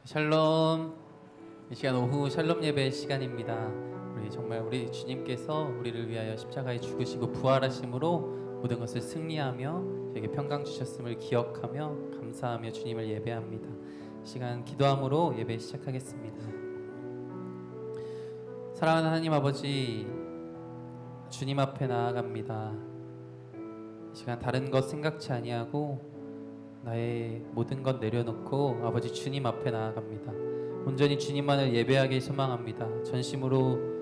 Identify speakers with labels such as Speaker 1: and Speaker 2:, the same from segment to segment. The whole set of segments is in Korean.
Speaker 1: 샬롬. 이 시간 오후 샬롬 예배 시간입니다. 우리 주님께서 우리를 위하여 십자가에 죽으시고 부활하심으로 모든 것을 승리하며 저에게 평강 주셨음을 기억하며 감사하며 주님을 예배합니다. 이 시간 기도함으로 예배 시작하겠습니다. 사랑하는 하나님 아버지, 주님 앞에 나아갑니다. 이 시간 다른 것 생각지 아니하고 나의 모든 것 내려놓고 아버지 주님 앞에 나아갑니다. 온전히 주님만을 예배하길 소망합니다. 전심으로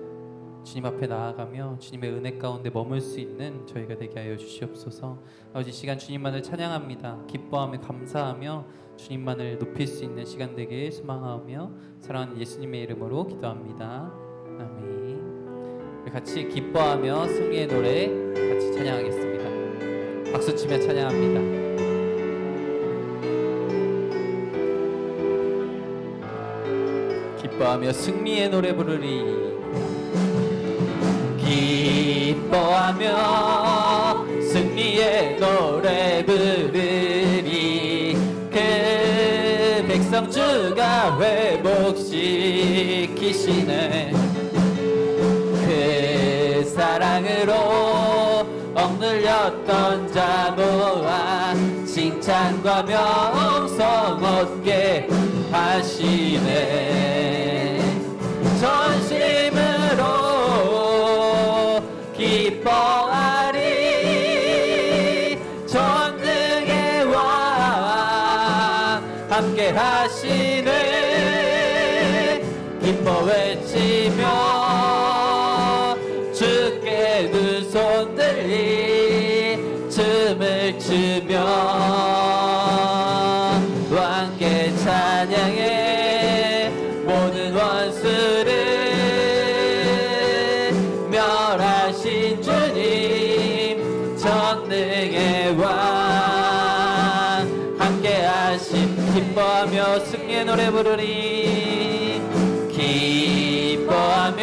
Speaker 1: 주님 앞에 나아가며 주님의 은혜 가운데 머물 수 있는 저희가 되게 하여 주시옵소서. 아버지 시간 주님만을 찬양합니다. 기뻐하며 감사하며 주님만을 높일 수 있는 시간 되길 소망하며 사랑하는 예수님의 이름으로 기도합니다. 아멘. 우리 같이 기뻐하며 승리의 노래 같이 찬양하겠습니다. 박수치며 찬양합니다. 기뻐하며 승리의 노래 부르리. 기뻐하며 승리의 노래 부르리. 그 백성 주가 회복시키시네. 그 사랑으로 억눌렸던 자모아 칭찬과 명성 얻게 하시네. 전심으로 기뻐하리. 전능의 왕 함께 하시네. 기뻐 외치며 주께 두 손 들리 춤을 추며 함께 찬양해. 모든 원수를 멸하신 주님 전능의 왕 함께 하심. 기뻐하며 승리의 노래 부르리. 기뻐하며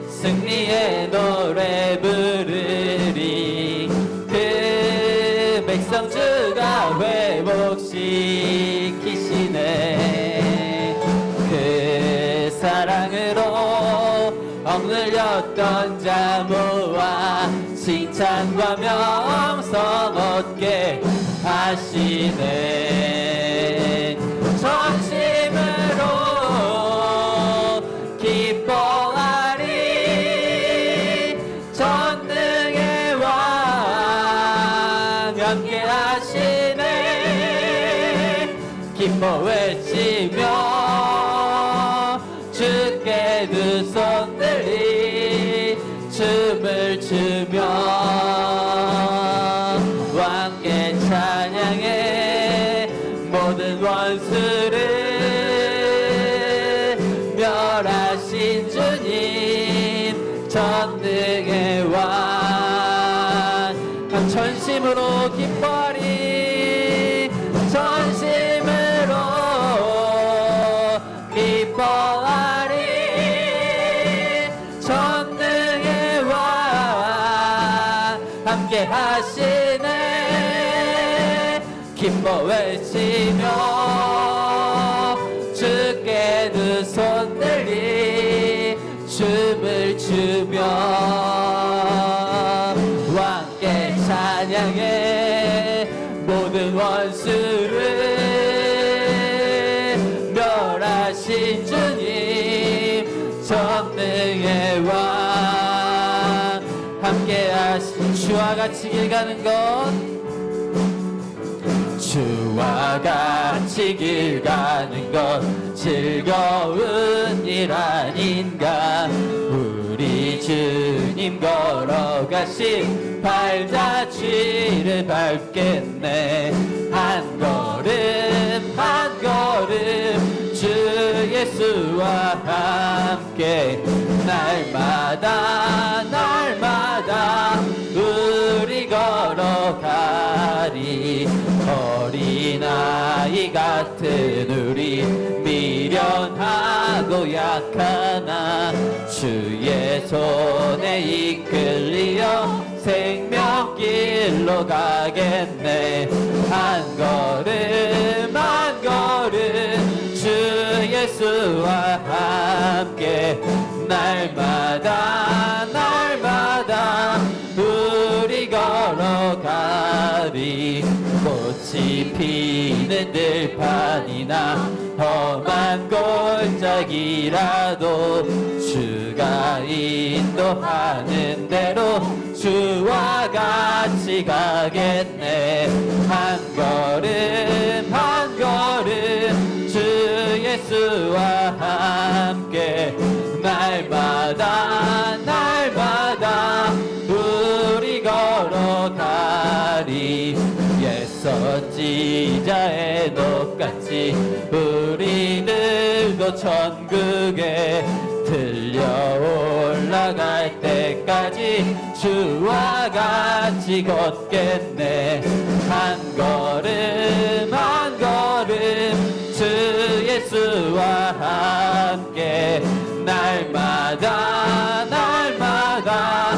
Speaker 1: 승리의 노래 부르리. 그 백성 주가 회복시키시네. 그 사랑으로 억눌렸던 자모아 칭찬과 명성 얻게 하시네. 전심으로 기뻐하리. 전능의 왕 함께 하시네. 기뻐 외치며 주께 두 손 들리 춤을 추며 함께 찬양해. 모든 원수를 멸하신 주님 전능의 왕 전심으로 기뻐하리. 전심으로 기뻐하리. 전능의 왕 함께 하시네. 기뻐 외치며 주께 두 손 들리 춤을 추며 함께 찬양해. 모든 원수를 멸하신 주님 전능의 왕 함께 하신. 주와 같이 길 가는 것, 주와 같이 길 가는 것 즐거운 일 아닌가. 우리 주님 걸어가신 발자취를 밟겠네. 한 걸음 한 걸음 주 예수와 함께 날마다 날마다 우리 걸어가리. 어린아이 같은 우리 미련하고 약하나 주의 손에 이끌리어 생명 길로 가겠네. 한 걸음 한 걸음 주 예수와 함께 날마다 날마다 우리 걸어가리. 꽃이 피는 들판이나 험한 골짜기라도 주가 인도하는 대로 주와 같이 가겠네. 한 걸음 한 걸음 주 예수와 함께 날마다 날마다 우리 걸어가리. 선지자의 똑같이 우리들도 천국에 들려 올라갈 때까지 주와 같이 걷겠네. 한 걸음 한 걸음 주 예수와 함께 날마다 날마다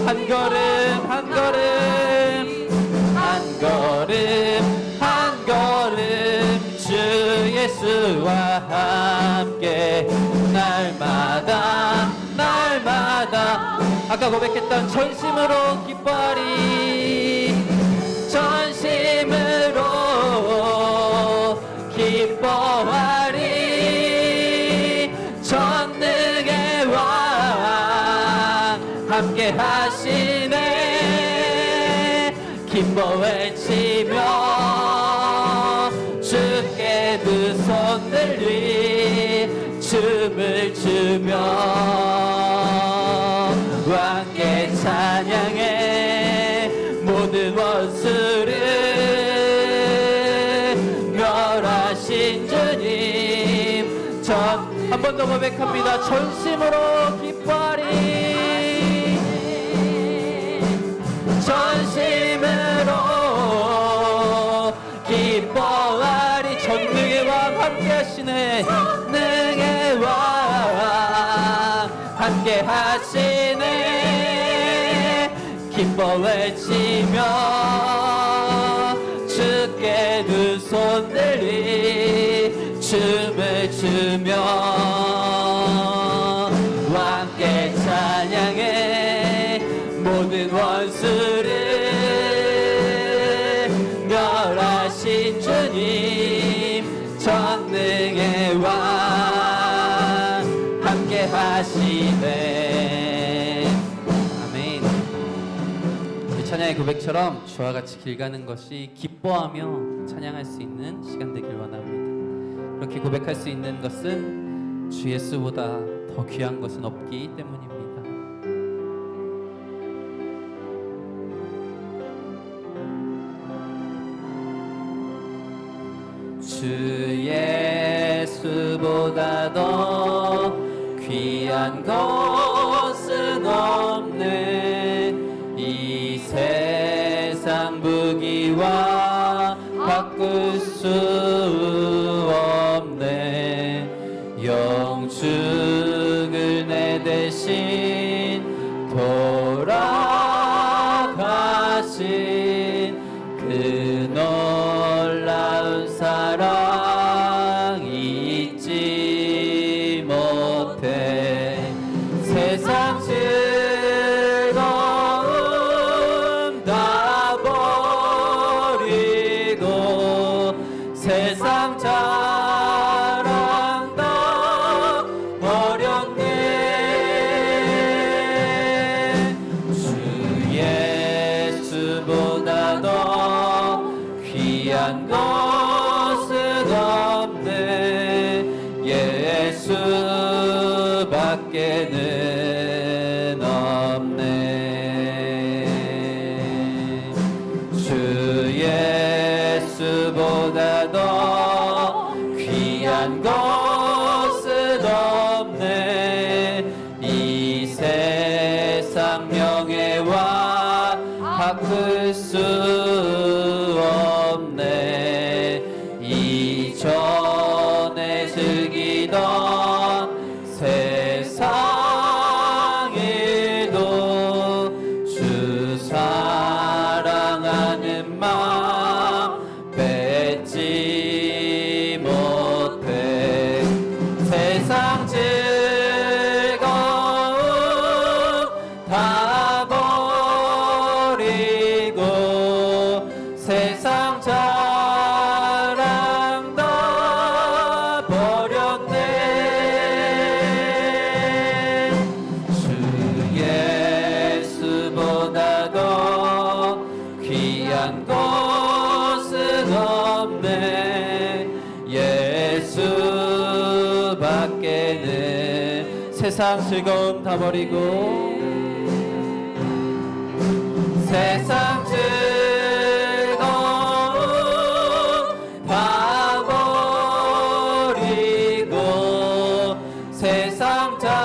Speaker 1: 한 걸음 한 걸음 한 걸음 한 걸음 주 예수와 함께 날마다 날마다 아까 고백했던 전심으로 기뻐하리. 전심으로 기뻐하리. 전능의 왕 함께 하시네. 기뻐 외치며 주께 두 손 들리 춤을 추며 왕께 찬양해. 모든 원수를 멸하신 주님 한 번 더 고백합니다. 전심으로 기뻐하리. 전심으로 기뻐하리. 전능의 왕 함께 하시네. 전능의 왕 함께 하시네. 기뻐 외치며 주께 두 손 들리 춤을 추며 왕께 찬양해. 모든 원수를 멸하신 주님 전능의 왕 함께 하시네. 아멘. 우리 찬양의 고백처럼 주와 같이 길 가는 것이 기뻐하며 찬양할 수 있는 시간 되길 원합니다. 그렇게 고백할 수 있는 것은 주 예수보다 더 귀한 것은 없기 때문입니다. 주 예수보다 더 귀한 것은 없네. 이 세상 부귀와 바꿀 수 없네. 영축을 내 대신 돌아가신 그 놀라운 사랑 잊지 못해. 세상 즐거움 다 버리고 세상 자랑 다 버렸네. 주 예수보다 더 귀한 것은 없네. 예수밖에는 없네. 주 예수보다 더 귀한 것은 없네. 이 세상 명예와 바꿀 수 없네. 이전에 즐기던 세상에도 주 사랑 다 버리고 세상 자랑 다 버렸네. 주 예수보다 더 귀한 것은 없네. 예수밖에는 세상 즐거움 다 버리고 세상 즐거움 다 버리고 세상 자랑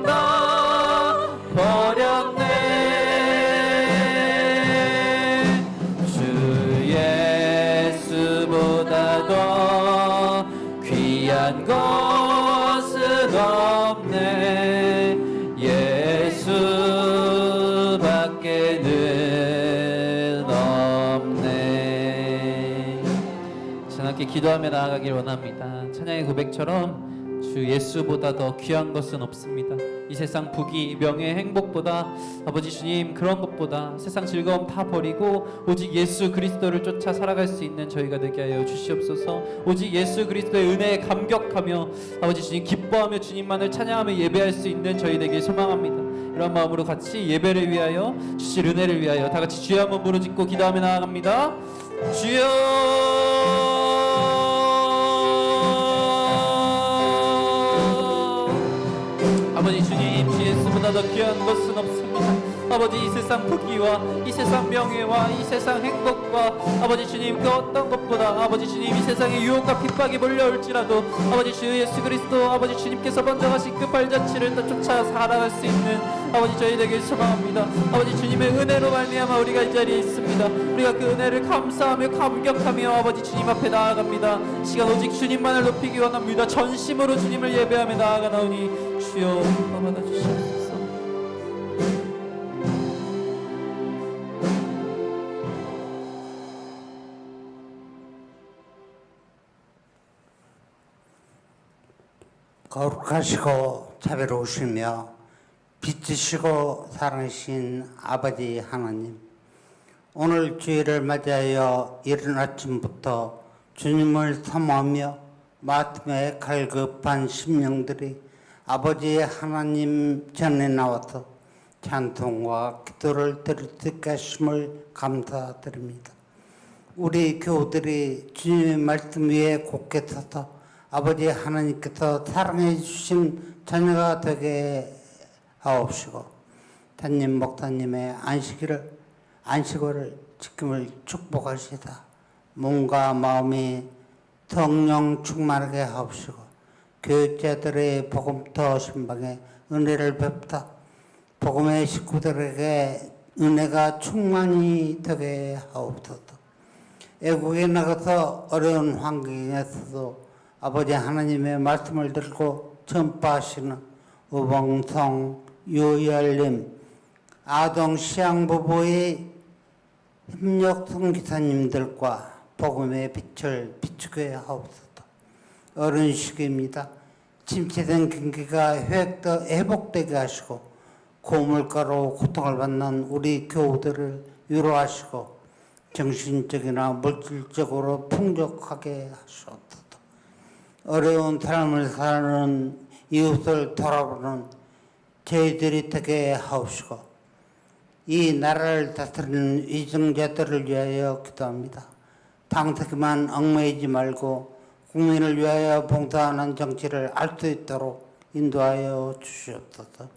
Speaker 1: 다 버렸네. 주 예수보다 더 귀한 것은 없네. 예수밖에는 없네. 신학기 기도하며 나아가길 원합니다. 찬양의 고백처럼 주 예수보다 더 귀한 것은 없습니다. 이 세상 부귀, 명예, 행복보다 아버지 주님 그런 것보다 세상 즐거움 다 버리고 오직 예수 그리스도를 쫓아 살아갈 수 있는 저희가 되게 하여 주시옵소서. 오직 예수 그리스도의 은혜에 감격하며 아버지 주님 기뻐하며 주님만을 찬양하며 예배할 수 있는 저희 되길 소망합니다. 이런 마음으로 같이 예배를 위하여 주실 은혜를 위하여 다 같이 주여 한번 부르짖고 기도하며 나아갑니다. 주여 아버지 주님 주 예수보다 더 귀한 것은 없습니다. 아버지 이 세상 부귀와 이 세상 명예와 이 세상 행복과 아버지 주님 그 어떤 것보다 아버지 주님 이 세상에 유혹과 핍박이 몰려올지라도 아버지 주 예수 그리스도 아버지 주님께서 먼저 가신 그 발자취를 쫓아 살아갈 수 있는 아버지 저희 되길 소망합니다. 아버지 주님의 은혜로 말미암아 우리가 이 자리에 있습니다. 우리가 그 은혜를 감사하며 감격하며 아버지 주님 앞에 나아갑니다. 시간 오직 주님만을 높이기 원합니다. 전심으로 주님을 예배하며 나아가나오니 주여 받아 주시옵소서.
Speaker 2: 거룩하시고 자비로우시며 빛이시고 사랑하신 아버지 하나님, 오늘 주일을 맞이하여 이른 아침부터 주님을 사모하며 마음에 갈급한 심령들이 아버지 하나님 전에 나와서 찬송과 기도를 드릴 수 있게 하심을 감사드립니다. 우리 교우들이 주님의 말씀 위에 곧게 서서 아버지 하나님께서 사랑해 주신 자녀가 되게 하옵시고 담임 목사님의 안식을 지킴을 축복하시다. 몸과 마음이 성령 충만하게 하옵시고 교육자들의 복음터 신방에 은혜를 베푸다. 복음의 식구들에게 은혜가 충만히 되게 하옵소서. 애국에 나가서 어려운 환경에서도 아버지 하나님의 말씀을 들고 전파하시는 우봉성, 유열림, 아동 시향부부의 협력 선교사님들과 복음의 빛을 비추게 하옵소서. 어려운 시기입니다. 침체된 경기가 회복되게 하시고 고물가로 고통을 받는 우리 교우들을 위로하시고 정신적이나 물질적으로 풍족하게 하시옵소서. 어려운 삶을 사는 이웃을 돌아보는 저희들이 되게 하옵시고 이 나라를 다스리는 위정자들을 위하여 기도합니다. 당사기만 얽매이지 말고 국민을 위하여 봉사하는 정치를 알 수 있도록 인도하여 주시옵소서.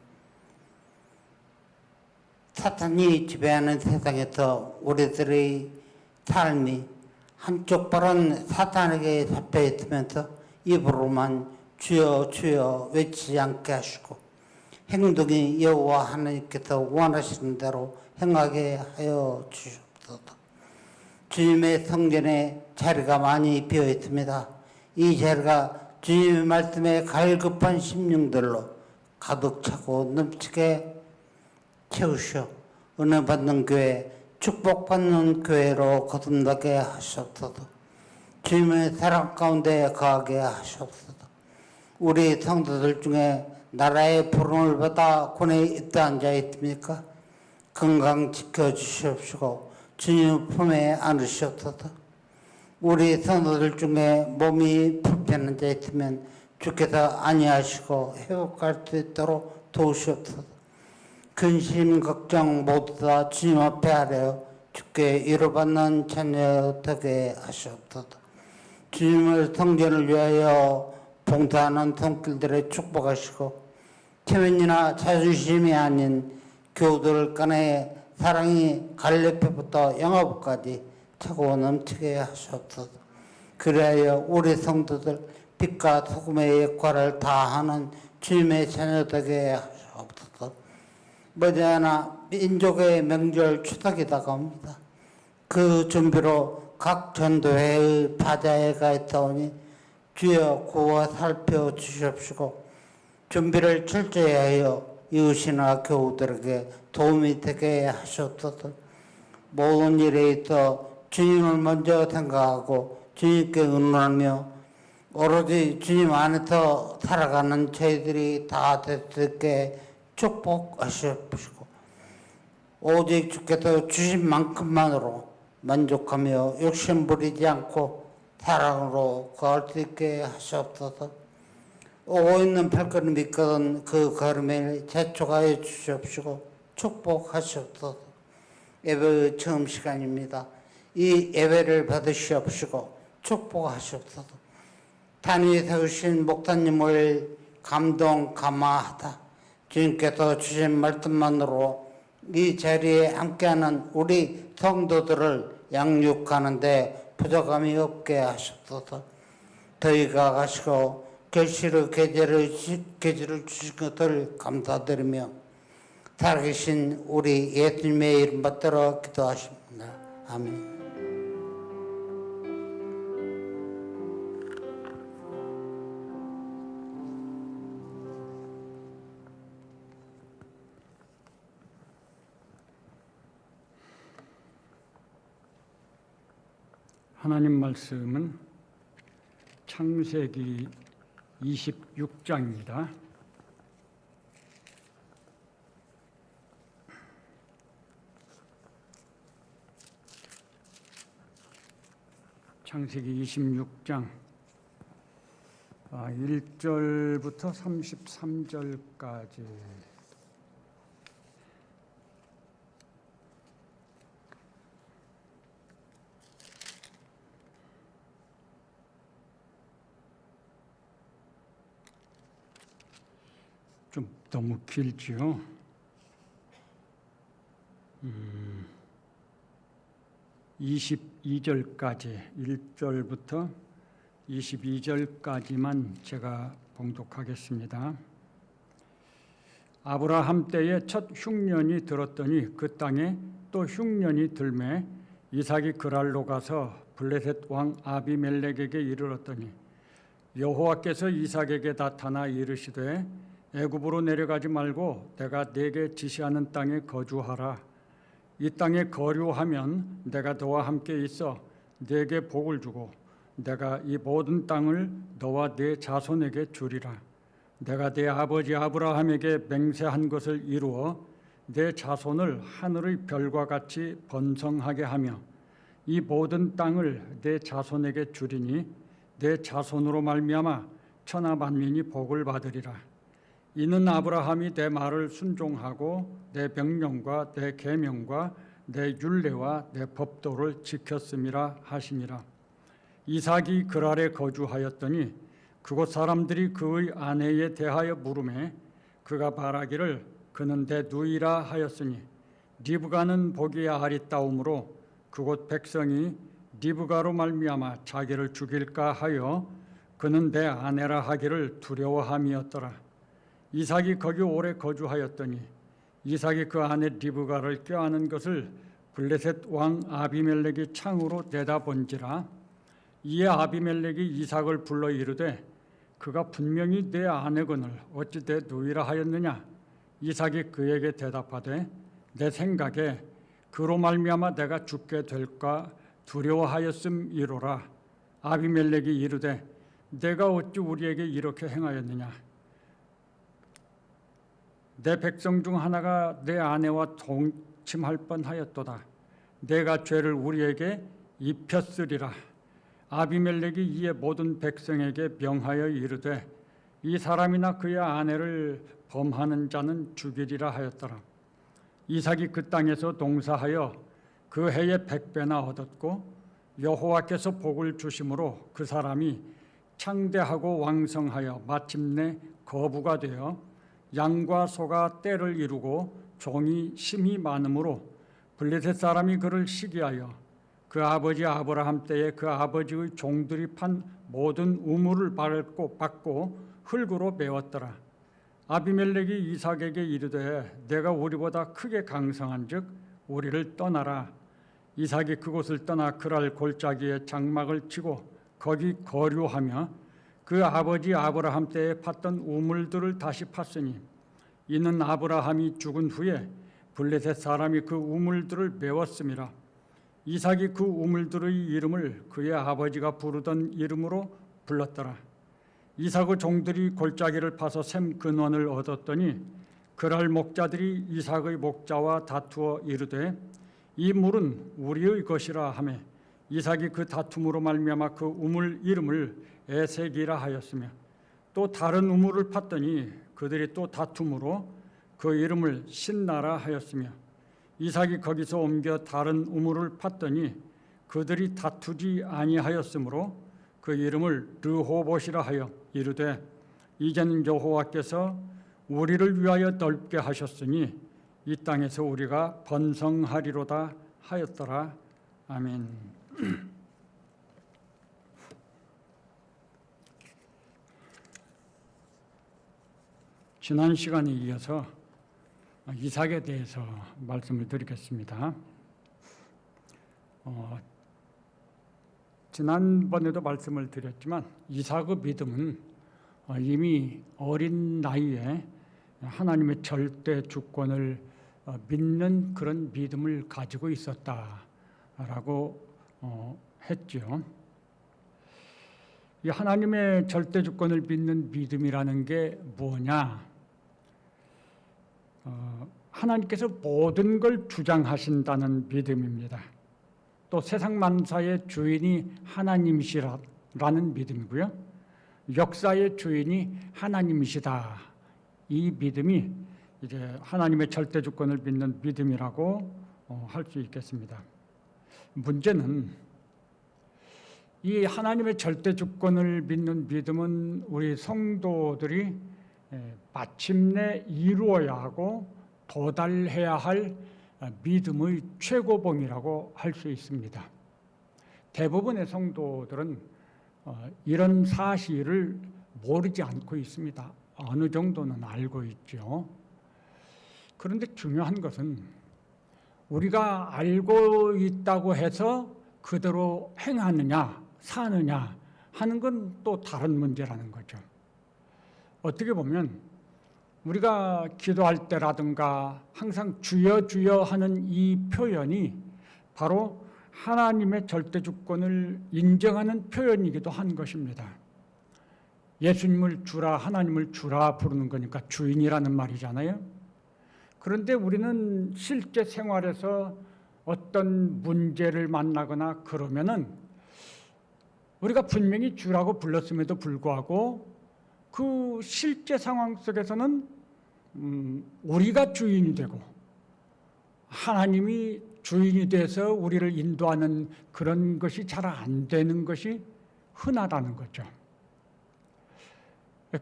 Speaker 2: 사탄이 지배하는 세상에서 우리들의 삶이 한쪽 발은 사탄에게 잡혀 있으면서 입으로만 주여 주여 외치지 않게 하시고 행동이 여호와 하나님께서 원하시는 대로 행하게 하여 주시옵소서. 주님의 성전에 자리가 많이 비어 있습니다. 이 자리가 주님의 말씀에 갈급한 심령들로 가득 차고 넘치게 채우시어 은혜 받는 교회, 축복받는 교회로 거듭나게 하시옵소서. 주님의 사랑 가운데 거하게 하시옵소서. 우리 성도들 중에 나라의 부름을 받아 군에 입대한 자 있습니까? 건강 지켜주시옵시고 주님 품에 안으시옵소서. 우리 성도들 중에 몸이 불편한 자 있으면 주께서 안위하시고 회복할 수 있도록 도우시옵소서. 근심 걱정 모두 다 주님 앞에 하려 주께 위로받는 자녀 되게 하시옵소서. 주님의 성전을 위하여 봉사하는 손길들을 축복하시고 체면이나 자존심이 아닌 교우들 간의 사랑이 갈래표부터 영화부까지 차고 넘치게 하시옵소서. 그리하여 우리 성도들 빛과 소금의 역할을 다하는 주님의 자녀 되게 하시옵소서. 머지않아 민족의 명절 추석이 다가옵니다. 그 준비로 각 전도회의 바자회에 가 있다오니 주여 구워 살펴주시옵시고 준비를 철저히 하여 이웃이나 교우들에게 도움이 되게 하시옵소서. 모든 일에 있어 주님을 먼저 생각하고 주님께 의논하며 오로지 주님 안에서 살아가는 저희들이 다 될 수 있게 축복하시옵시고 오직 주께서 주신 만큼만으로 만족하며 욕심 부리지 않고 사랑으로 거할 수 있게 하시옵소서. 오고 있는 발걸음 있거든 그 걸음을 재촉하여 주시옵시고 축복하시옵소서. 예배의 처음 시간입니다. 이 예배를 받으시옵시고 축복하시옵소서. 단위 세우신 목사님을 감동 감화하다 주님께서 주신 말씀만으로 이 자리에 함께하는 우리 성도들을 양육하는데 부족함이 없게 하시옵소서. 더위가 가시고 결실의 계절을 주신 것을 감사드리며 살아계신 우리 예수님의 이름 받들어 기도하십니다. 아멘.
Speaker 3: 하나님 말씀은 창세기 26장입니다. 창세기 26장 1절부터 33절까지 좀 너무 길지요. 22절까지 1절부터 22절까지만 제가 봉독하겠습니다. 아브라함 때에 첫 흉년이 들었더니 그 땅에 또 흉년이 들매 이삭이 그랄로 가서 블레셋 왕 아비멜렉에게 이르렀더니 여호와께서 이삭에게 나타나 이르시되 애굽으로 내려가지 말고 내가 네게 지시하는 땅에 거주하라. 이 땅에 거류하면 내가 너와 함께 있어 네게 복을 주고 내가 이 모든 땅을 너와 네 자손에게 주리라. 내가 네 아버지 아브라함에게 맹세한 것을 이루어 내 자손을 하늘의 별과 같이 번성하게 하며 이 모든 땅을 내 자손에게 주리니 내 자손으로 말미암아 천하 만민이 복을 받으리라. 이는 아브라함이 내 말을 순종하고 내 명령과 내 계명과 내 율례와 내 법도를 지켰음이라 하시니라. 이삭이 그랄에 거주하였더니 그곳 사람들이 그의 아내에 대하여 물으매 그가 말하기를 그는 내 누이라 하였으니 리브가는 보기에 아리따움으로 그곳 백성이 리브가로 말미암아 자기를 죽일까 하여 그는 내 아내라 하기를 두려워함이었더라. 이삭이 거기 오래 거주하였더니 이삭이 그 아내 리브가를 껴안은 것을 블레셋 왕 아비멜렉이 창으로 내다본지라. 이에 아비멜렉이 이삭을 불러 이르되 그가 분명히 내 아내거늘 어찌 내 누이라 하였느냐. 이삭이 그에게 대답하되 내 생각에 그로 말미암아 내가 죽게 될까 두려워하였음이로라. 아비멜렉이 이르되 내가 어찌 우리에게 이렇게 행하였느냐. 내 백성 중 하나가 내 아내와 동침할 뻔하였도다. 내가 죄를 우리에게 입혔으리라. 아비멜렉이 이에 모든 백성에게 명하여 이르되 이 사람이나 그의 아내를 범하는 자는 죽이리라 하였더라. 이삭이 그 땅에서 농사하여 그 해에 100배나 얻었고 여호와께서 복을 주심으로 그 사람이 창대하고 왕성하여 마침내 거부가 되어 양과 소가 떼를 이루고 종이 심히 많으므로 블레셋 사람이 그를 시기하여 그 아버지 아브라함 때에 그 아버지의 종들이 판 모든 우물을 받고 흙으로 메웠더라. 아비멜렉이 이삭에게 이르되 내가 우리보다 크게 강성한즉 우리를 떠나라. 이삭이 그곳을 떠나 그랄 골짜기에 장막을 치고 거기 거류하며 그 아버지 아브라함 때에 팠던 우물들을 다시 팠으니 이는 아브라함이 죽은 후에 블레셋 사람이 그 우물들을 메웠음이라. 이삭이 그 우물들의 이름을 그의 아버지가 부르던 이름으로 불렀더라. 이삭의 종들이 골짜기를 파서 샘 근원을 얻었더니 그랄 목자들이 이삭의 목자와 다투어 이르되 이 물은 우리의 것이라 하매 이삭이 그 다툼으로 말미암아 그 우물 이름을 에색이라 하였으며 또 다른 우물을 팠더니 그들이 또 다툼으로 그 이름을 신나라 하였으며 이삭이 거기서 옮겨 다른 우물을 팠더니 그들이 다투지 아니하였으므로 그 이름을 르호봇이라 하여 이르되 이제는 여호와께서 우리를 위하여 넓게 하셨으니 이 땅에서 우리가 번성하리로다 하였더라. 아멘. 지난 시간에 이어서 이삭에 대해서 말씀을 드리겠습니다. 지난번에도 말씀을 드렸지만 이삭의 믿음은 이미 어린 나이에 하나님의 절대 주권을 믿는 그런 믿음을 가지고 있었다라고 했죠. 이 하나님의 절대 주권을 믿는 믿음이라는 게 뭐냐? 하나님께서 모든 걸 주장하신다는 믿음입니다. 또 세상 만사의 주인이 하나님이시라는 믿음이고요. 역사의 주인이 하나님이시다. 이 믿음이 이제 하나님의 절대 주권을 믿는 믿음이라고 할 수 있겠습니다. 문제는 이 하나님의 절대 주권을 믿는 믿음은 우리 성도들이 마침내 이루어야 하고 도달해야 할 믿음의 최고봉이라고 할 수 있습니다. 대부분의 성도들은 이런 사실을 모르지 않고 있습니다. 어느 정도는 알고 있죠. 그런데 중요한 것은 우리가 알고 있다고 해서 그대로 행하느냐 사느냐 하는 건 또 다른 문제라는 거죠. 어떻게 보면 우리가 기도할 때라든가 항상 주여 주여 하는 이 표현이 바로 하나님의 절대 주권을 인정하는 표현이기도 한 것입니다. 예수님을 주라, 하나님을 주라 부르는 거니까 주인이라는 말이잖아요. 그런데 우리는 실제 생활에서 어떤 문제를 만나거나 그러면은 우리가 분명히 주라고 불렀음에도 불구하고 그 실제 상황 속에서는 우리가 주인이 되고 하나님이 주인이 돼서 우리를 인도하는 그런 것이 잘 안 되는 것이 흔하다는 거죠.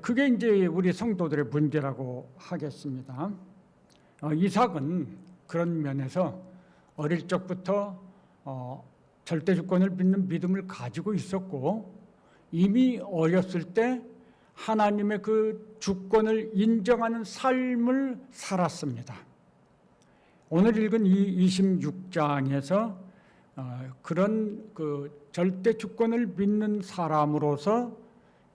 Speaker 3: 그게 이제 우리 성도들의 문제라고 하겠습니다. 이삭은 그런 면에서 어릴 적부터 절대 주권을 믿는 믿음을 가지고 있었고 이미 어렸을 때 하나님의 그 주권을 인정하는 삶을 살았습니다. 오늘 읽은 이 26장에서 그런 그 절대 주권을 믿는 사람으로서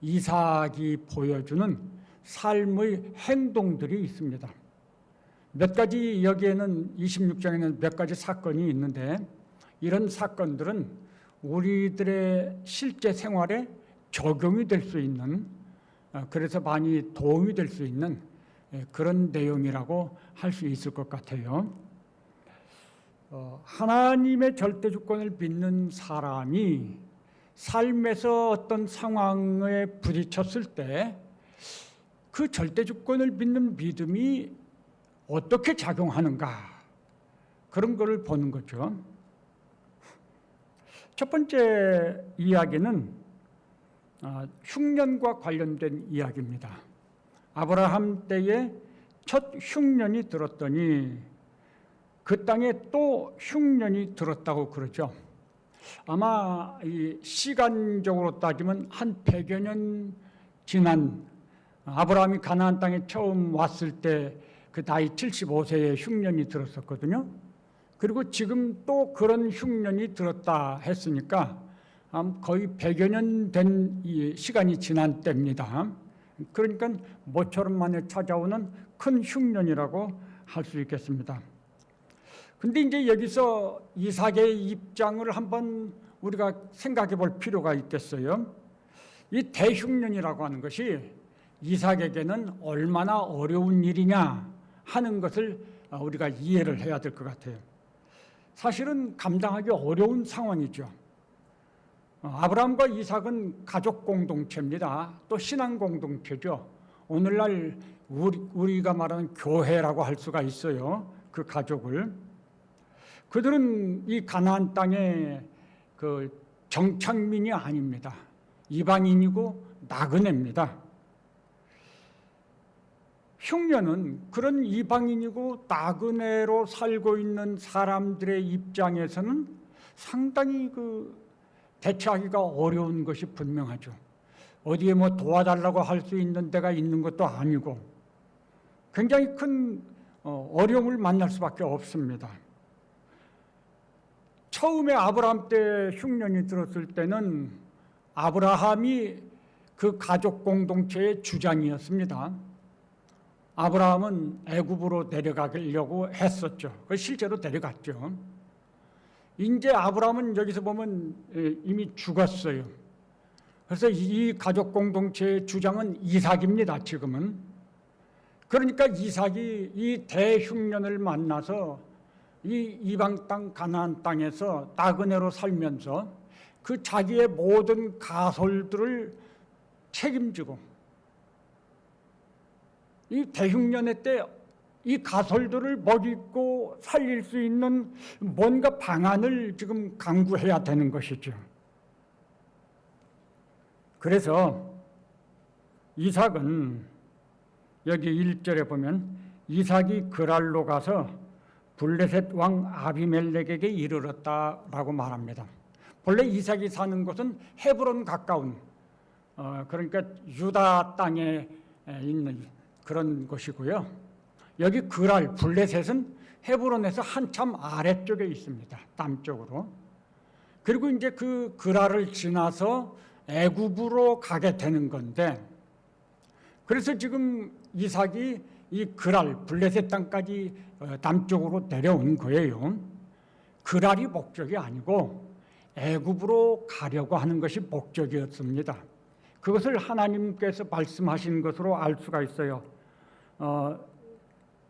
Speaker 3: 이삭이 보여주는 삶의 행동들이 있습니다. 몇 가지 여기에는 26장에는 몇 가지 사건이 있는데 이런 사건들은 우리들의 실제 생활에 적용이 될 수 있는 그래서 많이 도움이 될 수 있는 그런 내용이라고 할 수 있을 것 같아요. 하나님의 절대 주권을 믿는 사람이 삶에서 어떤 상황에 부딪혔을 때 그 절대 주권을 믿는 믿음이 어떻게 작용하는가, 그런 것을 보는 거죠. 첫 번째 이야기는 흉년과 관련된 이야기입니다. 아브라함 때에 첫 흉년이 들었더니 그 땅에 또 흉년이 들었다고 그러죠. 아마 이 시간적으로 따지면 한 100여 년 지난, 아브라함이 가나안 땅에 처음 왔을 때 그 나이 75세에 흉년이 들었었거든요. 그리고 지금 또 그런 흉년이 들었다 했으니까 거의 100여 년 된 시간이 지난 때입니다. 그러니까 모처럼 만에 찾아오는 큰 흉년이라고 할 수 있겠습니다. 근데 이제 여기서 이삭의 입장을 한번 우리가 생각해 볼 필요가 있겠어요. 이 대흉년이라고 하는 것이 이삭에게는 얼마나 어려운 일이냐 하는 것을 우리가 이해를 해야 될 것 같아요. 사실은 감당하기 어려운 상황이죠. 아브라함과 이삭은 가족 공동체입니다. 또 신앙 공동체죠. 오늘날 우리가 말하는 교회라고 할 수가 있어요. 그 가족을. 그들은 이 가나안 땅의 그 정착민이 아닙니다. 이방인이고 나그네입니다. 흉년은 그런 이방인이고 나그네로 살고 있는 사람들의 입장에서는 상당히 대처하기가 어려운 것이 분명하죠. 어디에 뭐 도와달라고 할 수 있는 데가 있는 것도 아니고 굉장히 큰 어려움을 만날 수밖에 없습니다. 처음에 아브라함 때 흉년이 들었을 때는 아브라함이 그 가족 공동체의 주장이었습니다. 아브라함은 애굽으로 내려가려고 했었죠. 실제로 내려갔죠. 이제 아브라함은 여기서 보면 이미 죽었어요. 그래서 이 가족 공동체의 주장은 이삭입니다. 지금은. 그러니까 이삭이 이 대흉년을 만나서 이 이방 땅 가나안 땅에서 나그네로 살면서 그 자기의 모든 가솔들을 책임지고 이 대흉년의 때 이 가솔들을 먹이고 살릴 수 있는 뭔가 방안을 지금 강구해야 되는 것이죠. 그래서 이삭은 여기 1절에 보면 이삭이 그랄로 가서 블레셋 왕 아비멜렉에게 이르렀다라고 말합니다. 본래 이삭이 사는 곳은 헤브론 가까운 그러니까 유다 땅에 있는 그런 곳이고요. 여기 그랄 블레셋은 헤브론에서 한참 아래쪽에 있습니다. 남쪽으로. 그리고 이제 그 그랄을 지나서 애굽으로 가게 되는 건데, 그래서 지금 이삭이 이 그랄 블레셋 땅까지 남쪽으로 내려온 거예요. 그랄이 목적이 아니고 애굽으로 가려고 하는 것이 목적이었습니다. 그것을 하나님께서 말씀하신 것으로 알 수가 있어요.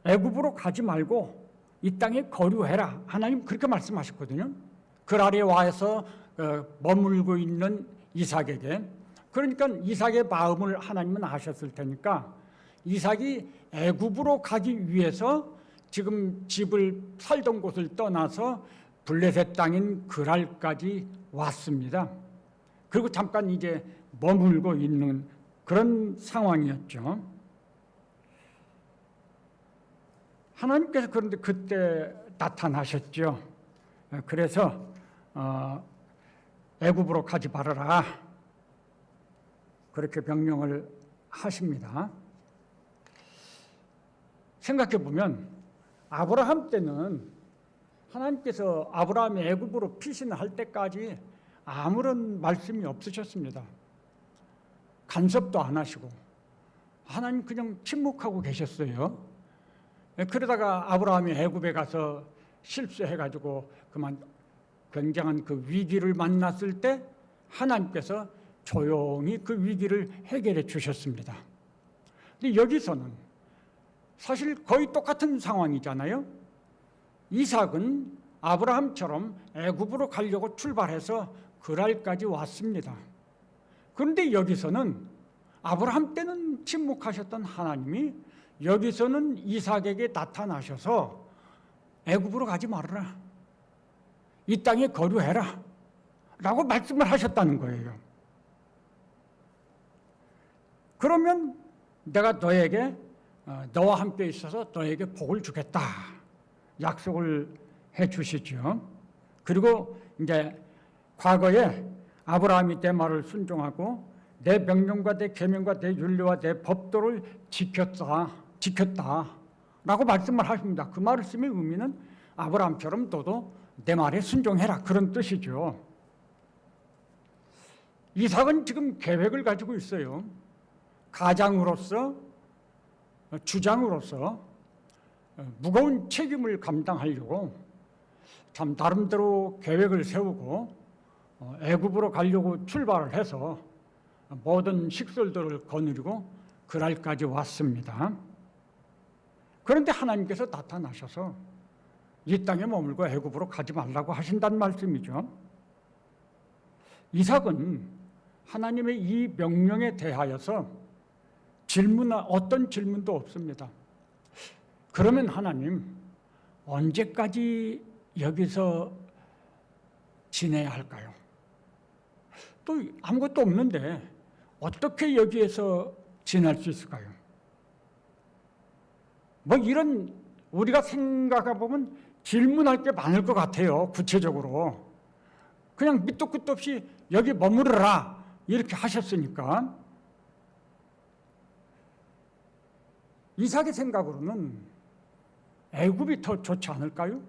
Speaker 3: 애굽으로 가지 말고 이 땅에 거류해라. 하나님 그렇게 말씀하셨거든요. 그랄에 와서 머물고 있는 이삭에게. 그러니까 이삭의 마음을 하나님은 아셨을 테니까 이삭이 애굽으로 가기 위해서 지금 집을 살던 곳을 떠나서 블레셋 땅인 그랄까지 왔습니다. 그리고 잠깐 이제 머물고 있는 그런 상황이었죠. 하나님께서 그런데 그때 나타나셨죠. 그래서 애굽으로 가지 말아라. 그렇게 명령을 하십니다. 생각해 보면 아브라함 때는 하나님께서 아브라함이 애굽으로 피신할 때까지 아무런 말씀이 없으셨습니다. 간섭도 안 하시고 하나님 그냥 침묵하고 계셨어요. 그러다가 아브라함이 애굽에 가서 실수해가지고 그만 굉장한 그 위기를 만났을 때 하나님께서 조용히 그 위기를 해결해 주셨습니다. 근데 여기서는 사실 거의 똑같은 상황이잖아요. 이삭은 아브라함처럼 애굽으로 가려고 출발해서 그랄까지 왔습니다. 그런데 여기서는 아브라함 때는 침묵하셨던 하나님이 여기서는 이삭에게 나타나셔서 애굽으로 가지 말아라, 이 땅에 거류해라 라고 말씀을 하셨다는 거예요. 그러면 내가 너에게 너와 함께 있어서 너에게 복을 주겠다 약속을 해 주시죠. 그리고 이제 과거에 아브라함이 내 말을 순종하고 내 명령과 내 계명과 내 율례와 내 법도를 지켰다라고 말씀을 하십니다. 그 말씀의 의미는 아브라함처럼 너도 내 말에 순종해라, 그런 뜻이죠. 이삭은 지금 계획을 가지고 있어요. 가장으로서, 주장으로서 무거운 책임을 감당하려고 참 나름대로 계획을 세우고 애굽으로 가려고 출발을 해서 모든 식솔들을 거느리고 그랄까지 왔습니다. 그런데 하나님께서 나타나셔서 이 땅에 머물고 애굽으로 가지 말라고 하신다는 말씀이죠. 이삭은 하나님의 이 명령에 대하여서 어떤 질문도 없습니다. 그러면 하나님, 언제까지 여기서 지내야 할까요? 또 아무것도 없는데 어떻게 여기에서 지낼 수 있을까요? 뭐 이런, 우리가 생각해 보면 질문할 게 많을 것 같아요. 구체적으로 그냥 밑도 끝도 없이 여기 머무르라 이렇게 하셨으니까. 이삭의 생각으로는 애굽이 더 좋지 않을까요?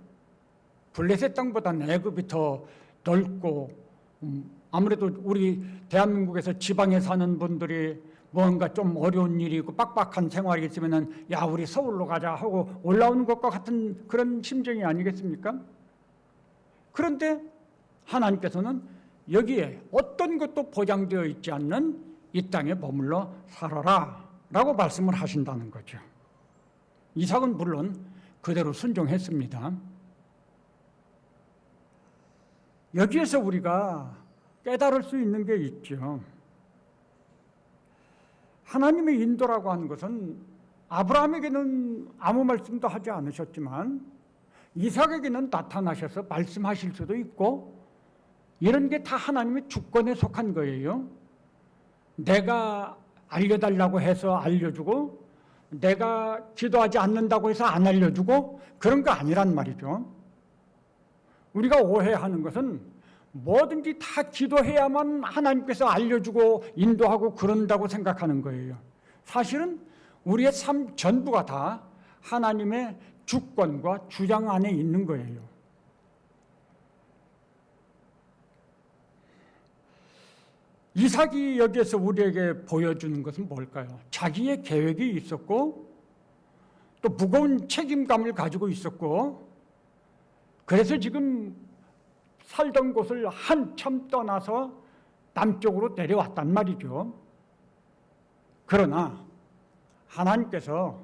Speaker 3: 블레셋 땅보다는 애굽이 더 넓고, 아무래도 우리 대한민국에서 지방에 사는 분들이 뭔가 좀 어려운 일이 있고 빡빡한 생활이 있으면은 야, 우리 서울로 가자 하고 올라오는 것과 같은 그런 심정이 아니겠습니까? 그런데 하나님께서는 여기에 어떤 것도 보장되어 있지 않는 이 땅에 머물러 살아라 라고 말씀을 하신다는 거죠. 이삭은 물론 그대로 순종했습니다. 여기에서 우리가 깨달을 수 있는 게 있죠. 하나님의 인도라고 하는 것은 아브라함에게는 아무 말씀도 하지 않으셨지만 이삭에게는 나타나셔서 말씀하실 수도 있고, 이런 게 다 하나님의 주권에 속한 거예요. 내가 알려달라고 해서 알려주고, 내가 기도하지 않는다고 해서 안 알려주고, 그런 거 아니란 말이죠. 우리가 오해하는 것은 뭐든지 다 기도해야만 하나님께서 알려주고 인도하고 그런다고 생각하는 거예요. 사실은 우리의 삶 전부가 다 하나님의 주권과 주장 안에 있는 거예요. 이삭이 여기에서 우리에게 보여주는 것은 뭘까요? 자기의 계획이 있었고, 또 무거운 책임감을 가지고 있었고, 그래서 지금 살던 곳을 한참 떠나서 남쪽으로 내려왔단 말이죠. 그러나 하나님께서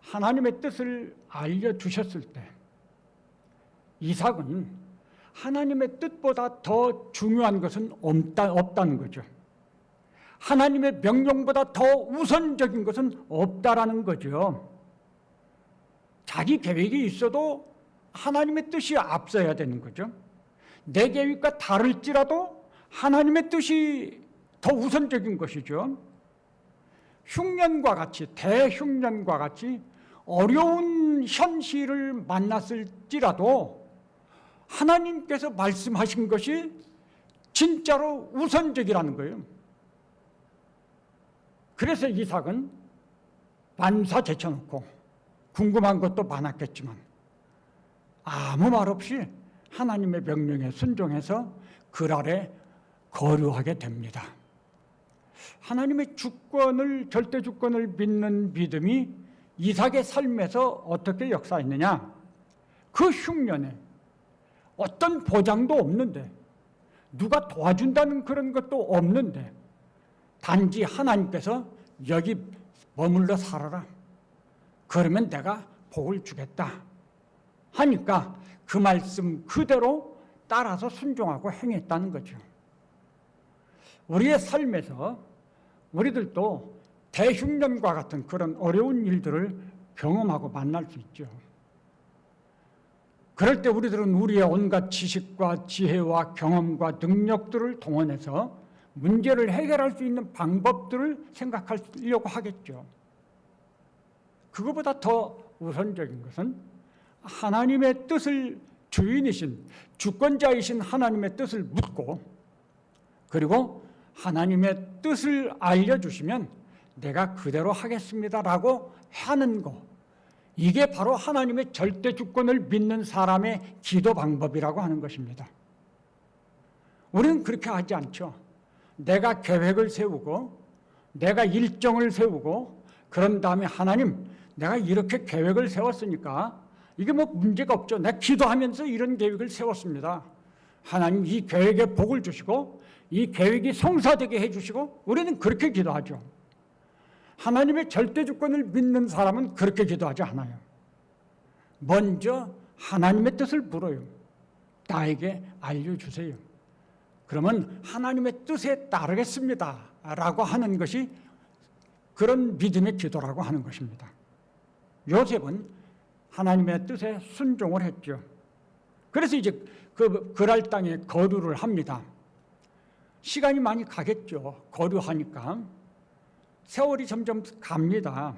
Speaker 3: 하나님의 뜻을 알려주셨을 때 이삭은 하나님의 뜻보다 더 중요한 것은 없다는 거죠. 하나님의 명령보다 더 우선적인 것은 없다라는 거죠. 자기 계획이 있어도 하나님의 뜻이 앞서야 되는 거죠. 내 계획과 다를지라도 하나님의 뜻이 더 우선적인 것이죠. 흉년과 같이, 대흉년과 같이 어려운 현실을 만났을지라도 하나님께서 말씀하신 것이 진짜로 우선적이라는 거예요. 그래서 이삭은 만사 제쳐놓고 궁금한 것도 많았겠지만 아무 말 없이 하나님의 명령에 순종해서 그랄에 거류하게 됩니다. 하나님의 주권을, 절대 주권을 믿는 믿음이 이삭의 삶에서 어떻게 역사했느냐? 그 흉년에 어떤 보장도 없는데, 누가 도와준다는 그런 것도 없는데, 단지 하나님께서 여기 머물러 살아라, 그러면 내가 복을 주겠다 하니까 그 말씀 그대로 따라서 순종하고 행했다는 거죠. 우리의 삶에서 우리들도 대흉년과 같은 그런 어려운 일들을 경험하고 만날 수 있죠. 그럴 때 우리들은 우리의 온갖 지식과 지혜와 경험과 능력들을 동원해서 문제를 해결할 수 있는 방법들을 생각하려고 하겠죠. 그것보다 더 우선적인 것은 하나님의 뜻을 주인이신 주권자이신 하나님의 뜻을 묻고 그리고 하나님의 뜻을 알려주시면 내가 그대로 하겠습니다라고 하는 거, 이게 바로 하나님의 절대 주권을 믿는 사람의 기도 방법이라고 하는 것입니다. 우리는 그렇게 하지 않죠. 내가 계획을 세우고 내가 일정을 세우고 그런 다음에 하나님 내가 이렇게 계획을 세웠으니까 이게 뭐 문제가 없죠. 내가 기도하면서 이런 계획을 세웠습니다. 하나님 이 계획에 복을 주시고 이 계획이 성사되게 해주시고 우리는 그렇게 기도하죠. 하나님의 절대 주권을 믿는 사람은 그렇게 기도하지 않아요. 먼저 하나님의 뜻을 물어요. 나에게 알려주세요. 그러면 하나님의 뜻에 따르겠습니다 라고 하는 것이 그런 믿음의 기도라고 하는 것입니다. 요셉은 하나님의 뜻에 순종을 했죠. 그래서 이제 그 그랄 땅에 거류를 합니다. 시간이 많이 가겠죠. 거류하니까 세월이 점점 갑니다.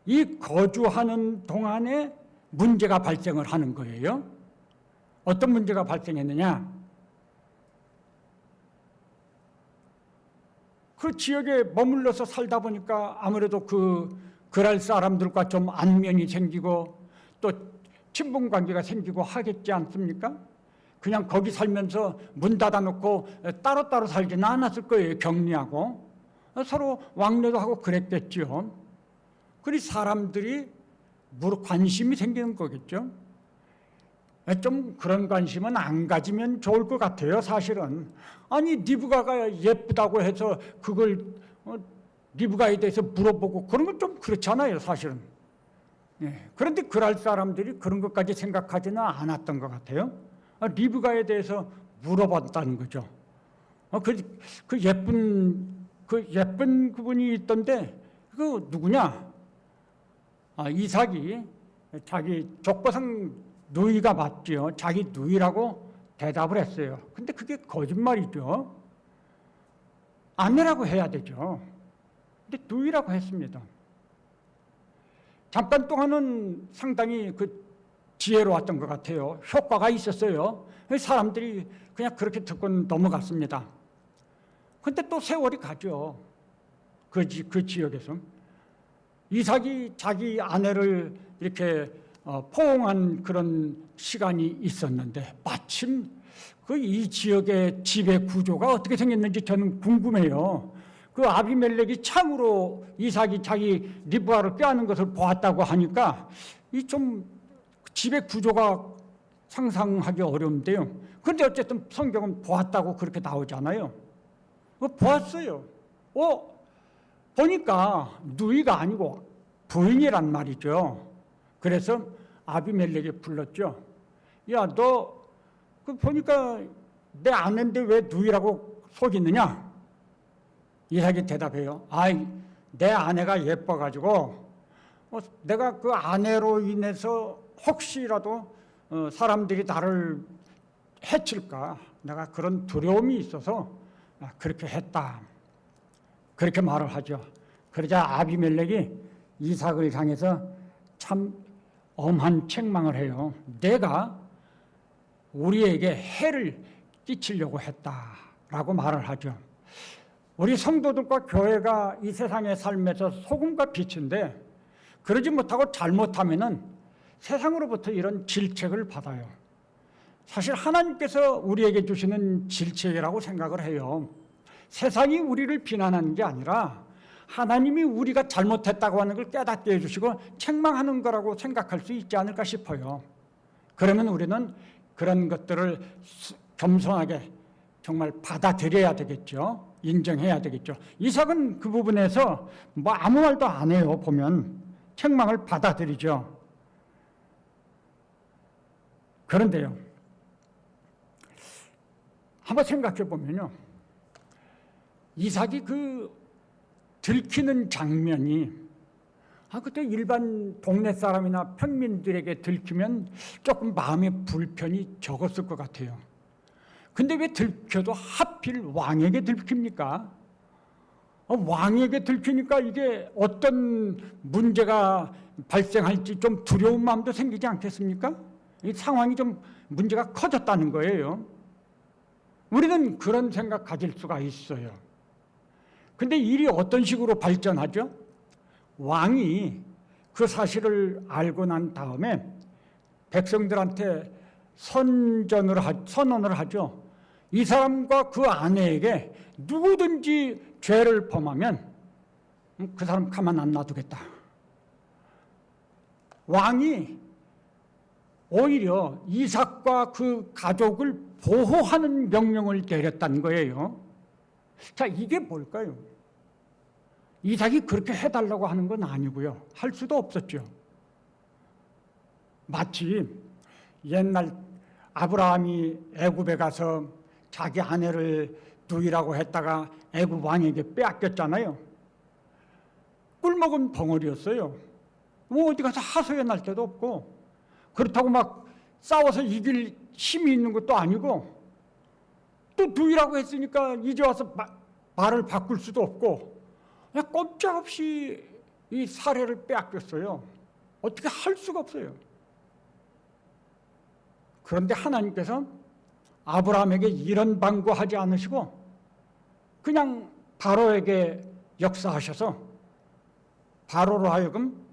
Speaker 3: 이 거주하는 동안에 문제가 발생을 하는 거예요. 어떤 문제가 발생했느냐? 그 지역에 머물러서 살다 보니까 아무래도 그 그랄 사람들과 좀 안면이 생기고 또 친분 관계가 생기고 하겠지 않습니까? 그냥 거기 살면서 문 닫아놓고 따로따로 살지는 않았을 거예요. 격리하고 서로 왕래도 하고 그랬겠죠. 그리 사람들이 관심이 생기는 거겠죠. 좀 그런 관심은 안 가지면 좋을 것 같아요. 사실은 아니 리브가가 예쁘다고 해서 그걸 리브가에 대해서 물어보고 그런 건 좀 그렇잖아요. 사실은. 그런데 그랄 사람들이 그런 것까지 생각하지는 않았던 것 같아요. 리브가에 대해서 물어봤다는 거죠. 그 예쁜 그분이 있던데 그 누구냐? 이삭이 자기 족보상 누이가 맞죠. 자기 누이라고 대답을 했어요. 근데 그게 거짓말이죠. 아내라고 해야 되죠. 근데 누이라고 했습니다. 잠깐 동안은 상당히 그 지혜로웠던 것 같아요. 효과가 있었어요. 사람들이 그냥 그렇게 듣고 넘어갔습니다. 근데 또 세월이 가죠. 그 지역에서. 이삭이 자기 아내를 이렇게 포옹한 그런 시간이 있었는데 마침 그 이 지역의 지배 구조가 어떻게 생겼는지 저는 궁금해요. 그 아비멜렉이 참으로 이삭이 자기 리브가를 꾀하는 것을 보았다고 하니까 이 좀 지배 구조가 상상하기 어려운데요. 그런데 어쨌든 성경은 보았다고 그렇게 나오잖아요. 보았어요. 보니까 누이가 아니고 부인이란 말이죠. 그래서 아비멜렉이 불렀죠. 야, 너 그 보니까 내 아내인데 왜 누이라고 속이느냐? 이삭이 대답해요. 아이, 내 아내가 예뻐가지고 내가 그 아내로 인해서 혹시라도 사람들이 나를 해칠까 내가 그런 두려움이 있어서 그렇게 했다. 그렇게 말을 하죠. 그러자 아비멜렉이 이삭을 향해서 참 엄한 책망을 해요. 내가 우리에게 해를 끼치려고 했다라고 말을 하죠. 우리 성도들과 교회가 이 세상의 삶에서 소금과 빛인데 그러지 못하고 잘못하면은 세상으로부터 이런 질책을 받아요. 사실 하나님께서 우리에게 주시는 질책이라고 생각을 해요. 세상이 우리를 비난하는 게 아니라 하나님이 우리가 잘못했다고 하는 걸 깨닫게 해주시고 책망하는 거라고 생각할 수 있지 않을까 싶어요. 그러면 우리는 그런 것들을 겸손하게 정말 받아들여야 되겠죠. 인정해야 되겠죠. 이삭은 그 부분에서 뭐 아무 말도 안 해요. 보면 책망을 받아들이죠. 그런데요, 한번 생각해 보면요, 이삭이 그 들키는 장면이 그때 일반 동네 사람이나 평민들에게 들키면 조금 마음의 불편이 적었을 것 같아요. 근데 왜 들켜도 하필 왕에게 들킵니까? 왕에게 들키니까 이게 어떤 문제가 발생할지 좀 두려운 마음도 생기지 않겠습니까? 이 상황이 좀 문제가 커졌다는 거예요. 우리는 그런 생각 가질 수가 있어요. 근데 일이 어떤 식으로 발전하죠? 왕이 그 사실을 알고 난 다음에 백성들한테 선언을 하죠. 이 사람과 그 아내에게 누구든지 죄를 범하면 그 사람 가만 안 놔두겠다. 왕이 오히려 이삭과 그 가족을 보호하는 명령을 내렸다는 거예요. 자, 이게 뭘까요? 이삭이 그렇게 해달라고 하는 건 아니고요. 할 수도 없었죠. 마치 옛날 아브라함이 애굽에 가서 자기 아내를 누이라고 했다가 애굽 왕에게 빼앗겼잖아요. 꿀먹은 벙어리였어요. 뭐 어디 가서 하소연할 데도 없고, 그렇다고 막 싸워서 이길 힘이 있는 것도 아니고, 또 누이라고 했으니까 이제 와서 말을 바꿀 수도 없고, 그냥 꼼짝없이 이 사례를 빼앗겼어요. 어떻게 할 수가 없어요. 그런데 하나님께서 아브라함에게 이런 방구하지 않으시고 그냥 바로에게 역사하셔서 바로로 하여금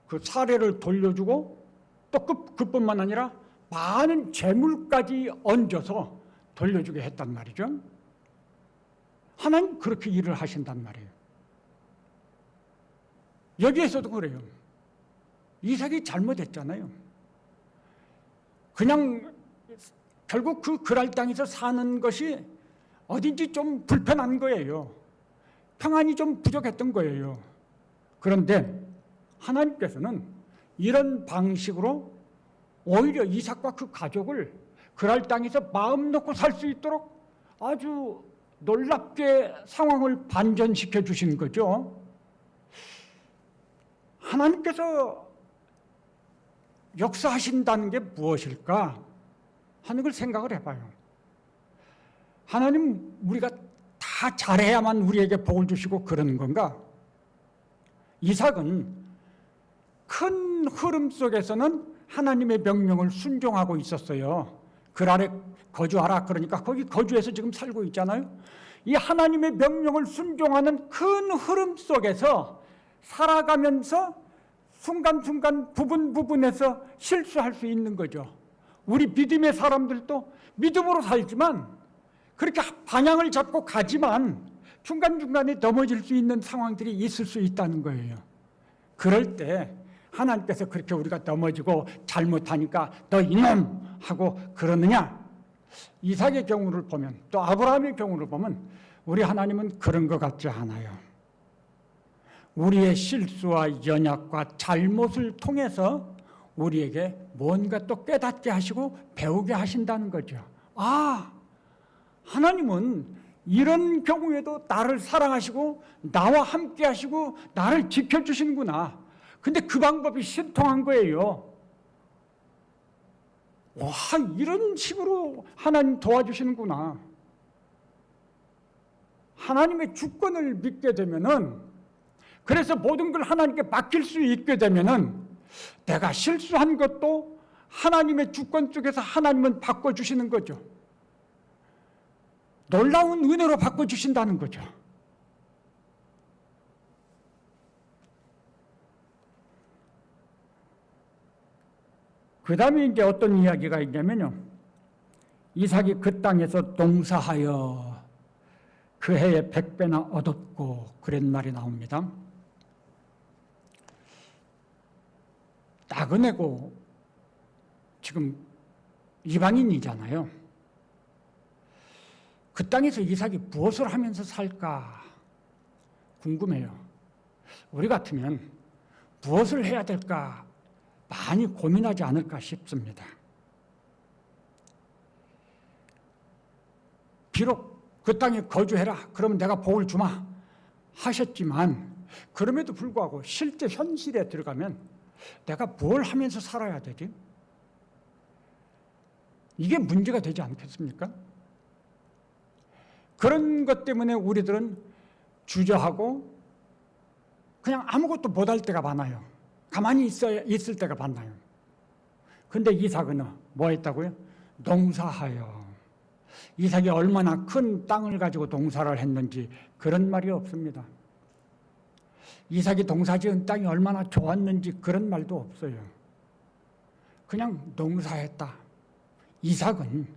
Speaker 3: 그 사례를 돌려주고 또 그뿐만 아니라 많은 재물까지 얹어서 돌려주게 했단 말이죠. 하나님 그렇게 일을 하신단 말이에요. 여기에서도 그래요. 이삭이 잘못했잖아요. 그냥 결국 그 그랄 땅에서 사는 것이 어딘지 좀 불편한 거예요. 평안이 좀 부족했던 거예요. 그런데 하나님께서는 이런 방식으로 오히려 이삭과 그 가족을 그랄 땅에서 마음 놓고 살 수 있도록 아주 놀랍게 상황을 반전시켜 주신 거죠. 하나님께서 역사하신다는 게 무엇일까 하는 걸 생각을 해봐요. 하나님, 우리가 다 잘해야만 우리에게 복을 주시고 그러는 건가? 이삭은 큰 흐름 속에서는 하나님의 명령을 순종하고 있었어요. 그 아래 거주하라 그러니까 거기 거주해서 지금 살고 있잖아요. 이 하나님의 명령을 순종하는 큰 흐름 속에서 살아가면서 순간순간 부분에서 실수할 수 있는 거죠. 우리 믿음의 사람들도 믿음으로 살지만 그렇게 방향을 잡고 가지만 중간중간에 넘어질 수 있는 상황들이 있을 수 있다는 거예요. 그럴 때 하나님께서 그렇게 우리가 넘어지고 잘못하니까 너 이놈 하고 그러느냐? 이삭의 경우를 보면 또 아브라함의 경우를 보면 우리 하나님은 그런 것 같지 않아요. 우리의 실수와 연약과 잘못을 통해서 우리에게 뭔가 또 깨닫게 하시고 배우게 하신다는 거죠. 아, 하나님은 이런 경우에도 나를 사랑하시고 나와 함께 하시고 나를 지켜주시는구나. 근데 그 방법이 신통한 거예요. 와, 이런 식으로 하나님 도와주시는구나. 하나님의 주권을 믿게 되면은, 그래서 모든 걸 하나님께 맡길 수 있게 되면은 내가 실수한 것도 하나님의 주권 속에서 하나님은 바꿔주시는 거죠. 놀라운 은혜로 바꿔주신다는 거죠. 그 다음에 이제 어떤 이야기가 있냐면요. 이삭이 그 땅에서 농사하여 그 해에 100배나 얻었고 그런 말이 나옵니다. 나그네고 지금 이방인이잖아요. 그 땅에서 이삭이 무엇을 하면서 살까 궁금해요. 우리 같으면 무엇을 해야 될까 많이 고민하지 않을까 싶습니다. 비록 그 땅에 거주해라, 그러면 내가 복을 주마 하셨지만, 그럼에도 불구하고 실제 현실에 들어가면 내가 뭘 하면서 살아야 되지? 이게 문제가 되지 않겠습니까? 그런 것 때문에 우리들은 주저하고 그냥 아무것도 못할 때가 많아요. 가만히 있을 때가 많아요. 근데 이삭은 뭐 했다고요? 농사하여. 이삭이 얼마나 큰 땅을 가지고 농사를 했는지 그런 말이 없습니다. 이삭이 농사지은 땅이 얼마나 좋았는지 그런 말도 없어요. 그냥 농사했다. 이삭은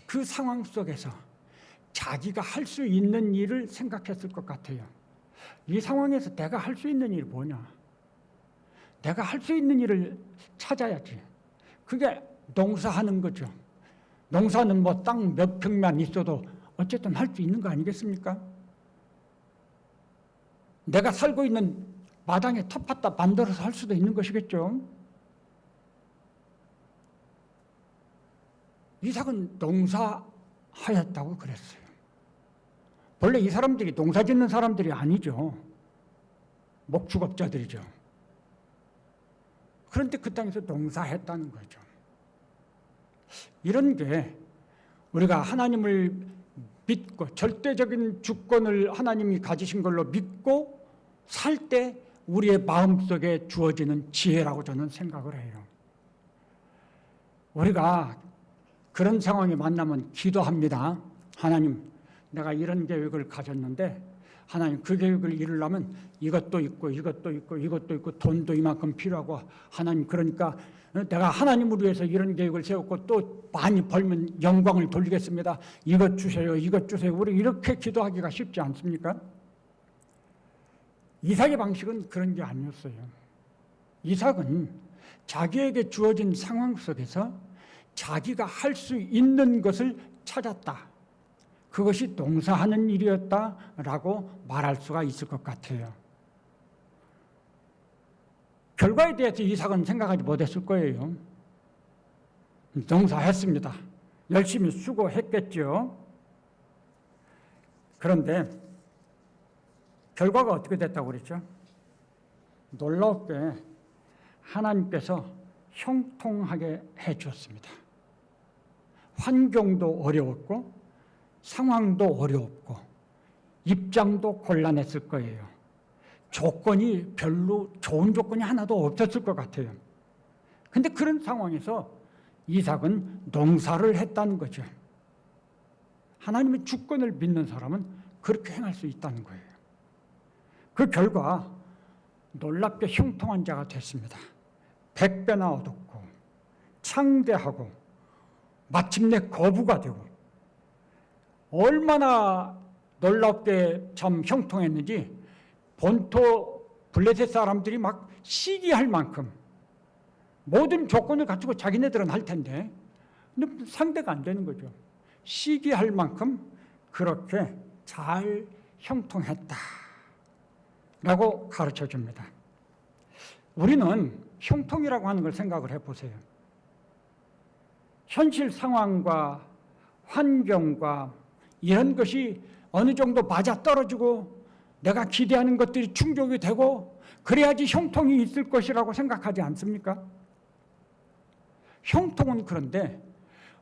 Speaker 3: 그 상황 속에서 자기가 할 수 있는 일을 생각했을 것 같아요. 이 상황에서 내가 할 수 있는 일이 뭐냐? 내가 할 수 있는 일을 찾아야지. 그게 농사하는 거죠. 농사는 뭐 땅 몇 평만 있어도 어쨌든 할 수 있는 거 아니겠습니까? 내가 살고 있는 마당에 텃밭다 만들어서 할 수도 있는 것이겠죠. 이삭은 농사하였다고 그랬어요. 원래 이 사람들이 농사 짓는 사람들이 아니죠. 목축업자들이죠. 그런데 그 땅에서 농사했다는 거죠. 이런 게 우리가 하나님을 믿고 절대적인 주권을 하나님이 가지신 걸로 믿고 살 때 우리의 마음속에 주어지는 지혜라고 저는 생각을 해요. 우리가 그런 상황에 만나면 기도합니다. 하나님, 내가 이런 계획을 가졌는데 하나님, 그 계획을 이루려면 이것도 있고 이것도 있고 이것도 있고 돈도 이만큼 필요하고, 하나님, 그러니까 내가 하나님을 위해서 이런 계획을 세웠고 또 많이 벌면 영광을 돌리겠습니다. 이것 주세요, 이것 주세요. 우리 이렇게 기도하기가 쉽지 않습니까? 이삭의 방식은 그런 게 아니었어요. 이삭은 자기에게 주어진 상황 속에서 자기가 할 수 있는 것을 찾았다. 그것이 농사하는 일이었다라고 말할 수가 있을 것 같아요. 결과에 대해서 이삭은 생각하지 못했을 거예요. 농사했습니다. 열심히 수고했겠죠. 그런데 결과가 어떻게 됐다고 그랬죠? 놀랍게 하나님께서 형통하게 해 주었습니다. 환경도 어려웠고 상황도 어려웠고 입장도 곤란했을 거예요. 조건이 별로 좋은 조건이 하나도 없었을 것 같아요. 근데 그런 상황에서 이삭은 농사를 했다는 거죠. 하나님의 주권을 믿는 사람은 그렇게 행할 수 있다는 거예요. 그 결과 놀랍게 형통한 자가 됐습니다. 100배나 얻었고 창대하고 마침내 거부가 되고, 얼마나 놀랍게 참 형통했는지 본토 블레셋 사람들이 막 시기할 만큼 모든 조건을 갖추고 자기네들은 할 텐데, 근데 상대가 안 되는 거죠. 시기할 만큼 그렇게 잘 형통했다라고 가르쳐 줍니다. 우리는 형통이라고 하는 걸 생각을 해보세요. 현실 상황과 환경과 이런 것이 어느 정도 맞아떨어지고 내가 기대하는 것들이 충족이 되고 그래야지 형통이 있을 것이라고 생각하지 않습니까? 형통은 그런데